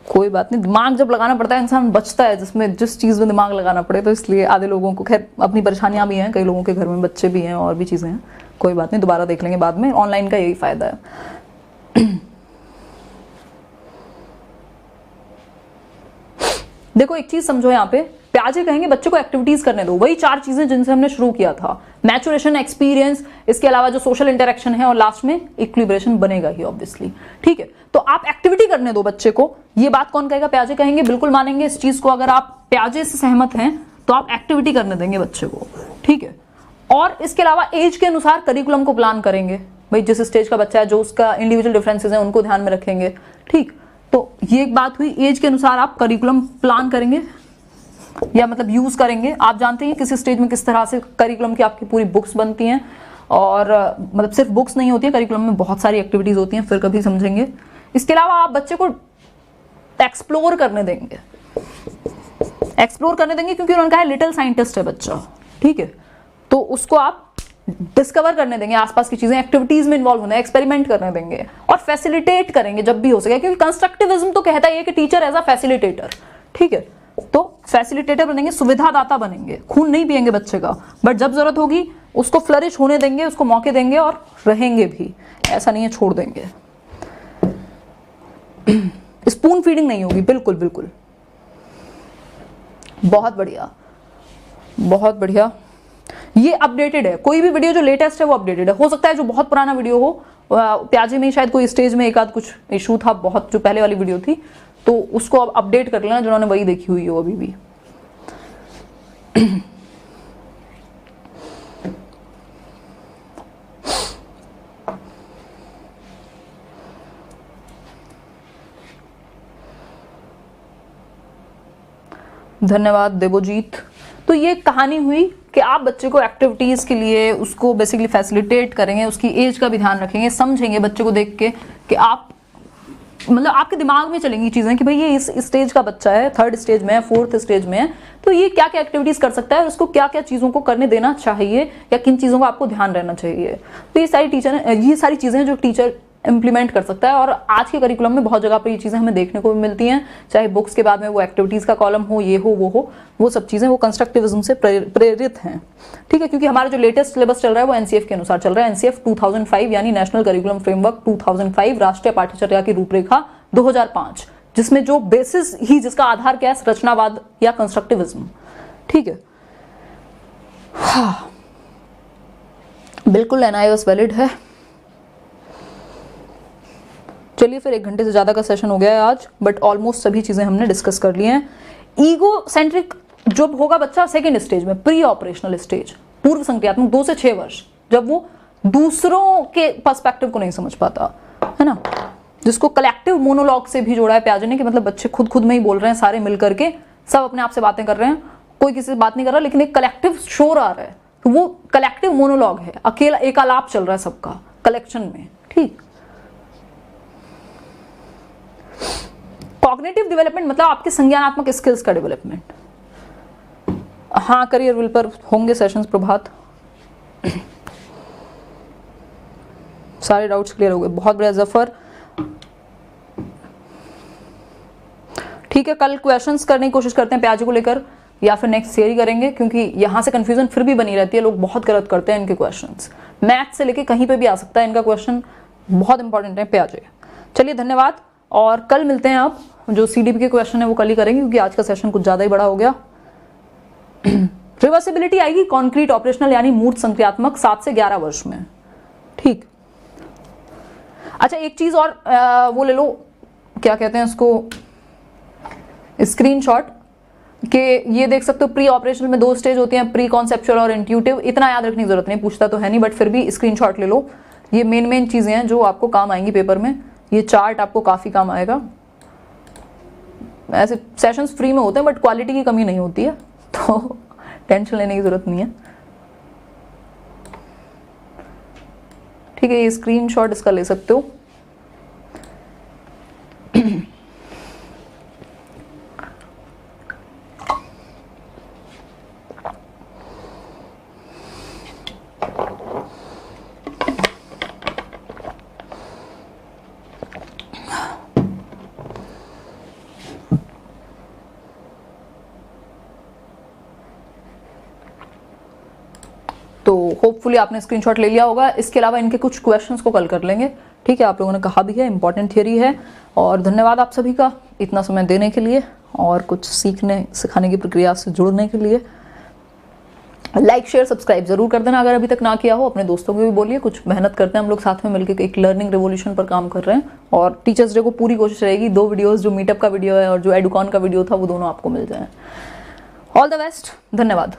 कोई बात नहीं, दिमाग जब लगाना पड़ता है इंसान बचता है, जिसमें जिस चीज में दिमाग लगाना पड़े, तो इसलिए आधे लोगों को, खैर अपनी परेशानियां भी हैं, कई लोगों के घर में बच्चे भी हैं और भी चीजें हैं, कोई बात नहीं, दोबारा देख लेंगे बाद में। ऑनलाइन का यही फायदा है। देखो एक चीज समझो, यहाँ पे प्याजे कहेंगे बच्चे को एक्टिविटीज करने दो, वही 4 चीजें जिनसे हमने शुरू किया था, मैचुरेशन, एक्सपीरियंस, इसके अलावा जो सोशल इंटरेक्शन है, और लास्ट में इक्विलिब्रेशन बनेगा ही ऑब्वियसली। ठीक है, तो आप एक्टिविटी करने दो बच्चे को। ये बात कौन कहेगा? प्याजे कहेंगे, बिल्कुल मानेंगे इस चीज को। अगर आप प्याजे से सहमत हैं तो आप एक्टिविटी करने देंगे बच्चे को। ठीक है, और इसके अलावा एज के अनुसार करिकुलम को प्लान करेंगे, भाई जिस स्टेज का बच्चा है, जो उसका इंडिविजुअल डिफरेंसेस हैं उनको ध्यान में रखेंगे। ठीक, तो ये एक बात हुई, एज के अनुसार आप करिकुलम प्लान करेंगे या मतलब यूज करेंगे। आप जानते हैं किस स्टेज में किस तरह से करिकुलम की आपकी पूरी बुक्स बनती हैं, और मतलब सिर्फ बुक्स नहीं होती है, करिकुलम में बहुत सारी एक्टिविटीज होती हैं, फिर कभी समझेंगे। इसके अलावा आप बच्चे को एक्सप्लोर करने देंगे, एक्सप्लोर करने देंगे क्योंकि उन्होंने कहा है लिटिल साइंटिस्ट है बच्चा। ठीक है, तो उसको आप डिस्कवर करने देंगे आसपास की चीजें, एक्टिविटीज में इन्वॉल्व होना, एक्सपेरिमेंट करने देंगे और फैसिलिटेट करेंगे जब भी हो सके, क्योंकि कंस्ट्रक्टिविज्म तो कहता है कि टीचर एज अ फैसिलिटेटर। ठीक है, तो फैसिलिटेटर बनेंगे, सुविधादाता बनेंगे, खून नहीं पिएंगे बच्चे का, बट जब जरूरत होगी उसको फ्लरिश होने देंगे, उसको मौके देंगे और रहेंगे भी, ऐसा नहीं है छोड़ देंगे। स्पून फीडिंग नहीं होगी, बिल्कुल बिल्कुल। बहुत बढ़िया, बहुत बढ़िया। ये अपडेटेड है, कोई भी वीडियो जो लेटेस्ट है वो अपडेटेड है। हो सकता है जो बहुत पुराना वीडियो हो, प्याजे में शायद कोई स्टेज में एक आध कुछ इशू था, बहुत जो पहले वाली वीडियो थी, तो उसको अब अपडेट कर लेना जिन्होंने वही देखी हुई हो अभी भी। धन्यवाद देवोजीत। तो ये कहानी हुई कि आप बच्चे को एक्टिविटीज के लिए उसको बेसिकली फैसिलिटेट करेंगे, उसकी एज का भी ध्यान रखेंगे, समझेंगे बच्चे को देख के कि आप मतलब आपके दिमाग में चलेंगी चीजें कि भाई ये इस स्टेज का बच्चा है, 3rd स्टेज में है, 4th स्टेज में है, तो ये क्या क्या एक्टिविटीज कर सकता है और उसको क्या क्या चीजों को करने देना चाहिए या किन चीजों का आपको ध्यान रहना चाहिए। तो ये सारी चीजें जो टीचर इंप्लीमेंट कर सकता है, और आज के करिकुलम में बहुत जगह पर ये चीजें हमें देखने को मिलती हैं, चाहे बुक्स के बाद में वो एक्टिविटीज का कॉलम हो, ये हो, वो सब चीजें वो कंस्ट्रक्टिविज्म से प्रेरित हैं। ठीक है, क्योंकि हमारा जो लेटेस्ट सिलेबस चल रहा है वो एनसीएफ के अनुसार चल रहा है। एनसीएफ 2005 यानी नेशनल करिकुलम फ्रेमवर्क 2005, राष्ट्रीय पाठ्यचर्या की रूपरेखा 2005, जिसमें जो बेसिस ही, जिसका आधार क्या है, रचनावाद या कंस्ट्रक्टिविज्म। ठीक है, हाँ बिल्कुल एनआईओएस वैलिड है। चलिए फिर 1 घंटे से ज्यादा का सेशन हो गया है आज, बट ऑलमोस्ट सभी चीजें हमने डिस्कस कर ली हैं। ईगो सेंट्रिक जब होगा बच्चा 2nd स्टेज में, प्री ऑपरेशनल स्टेज, पूर्व संक्रियात्मक 2 से 6 वर्ष, जब वो दूसरों के पर्सपेक्टिव को नहीं समझ पाता है ना, जिसको कलेक्टिव मोनोलॉग से भी जोड़ा है प्याजे ने, कि मतलब बच्चे खुद में ही बोल रहे हैं, सारे मिल करके सब अपने आप से बातें कर रहे हैं, कोई किसी से बात नहीं कर रहा, लेकिन एक कलेक्टिव शोर आ रहा है, तो वो कलेक्टिव मोनोलॉग है, अकेला एकालाप चल रहा है सबका कलेक्शन में। ठीक, कॉग्निटिव डेवलपमेंट मतलब आपके संज्ञानात्मक स्किल्स का डेवलपमेंट। हाँ, करियर विल पर होंगे सेशंस। प्रभात, सारे डाउट्स क्लियर हो गए, बहुत बढ़िया। जफर, ठीक है, कल क्वेश्चंस करने की कोशिश करते हैं प्याजे को लेकर, या फिर नेक्स्ट थियरी करेंगे, क्योंकि यहां से कंफ्यूजन फिर भी बनी रहती है, लोग बहुत गलत करते हैं इनके क्वेश्चंस, मैथ से लेके कहीं पे भी आ सकता है इनका क्वेश्चन, बहुत इंपॉर्टेंट है प्याजे। चलिए धन्यवाद, और कल मिलते हैं। आप जो सीडीपी के क्वेश्चन है वो कल ही करेंगे, क्योंकि आज का सेशन कुछ ज्यादा ही बड़ा हो गया। रिवर्सिबिलिटी आएगी कॉन्क्रीट ऑपरेशनल यानी मूर्त संक्रियात्मक 7 से 11 वर्ष में। ठीक, अच्छा एक चीज और वो ले लो, क्या कहते हैं उसको, स्क्रीनशॉट, कि ये देख सकते हो प्री ऑपरेशनल में 2 स्टेज होती हैं, प्री कॉन्सेप्चुअल और इंट्यूटिव। इतना याद रखने की जरूरत नहीं, पूछता तो है नहीं, बट फिर भी स्क्रीनशॉट ले लो ये मेन चीज़ें हैं जो आपको काम आएंगी पेपर में। ये चार्ट आपको काफ़ी काम आएगा। ऐसे सेशंस फ्री में होते हैं बट क्वालिटी की कमी नहीं होती है, तो टेंशन लेने की ज़रूरत नहीं है। ठीक है, ये स्क्रीनशॉट इसका ले सकते हो। तो होपफुली आपने स्क्रीनशॉट ले लिया होगा। इसके अलावा इनके कुछ क्वेश्चंस को कल कर लेंगे। ठीक है, आप लोगों ने कहा भी है, इंपॉर्टेंट थियरी है। और धन्यवाद आप सभी का इतना समय देने के लिए और कुछ सीखने सिखाने की प्रक्रिया से जुड़ने के लिए। लाइक शेयर सब्सक्राइब जरूर कर देना अगर अभी तक ना किया हो। अपने दोस्तों को भी बोलिए, कुछ मेहनत करते हैं हम लोग साथ में मिलकर, एक लर्निंग रेवोल्यूशन पर काम कर रहे हैं। और टीचर्स डे को पूरी कोशिश रहेगी 2 वीडियोज़, जो मीटअप का वीडियो है और जो एडुकॉन का वीडियो था, वो दोनों आपको मिल जाए। ऑल द बेस्ट, धन्यवाद।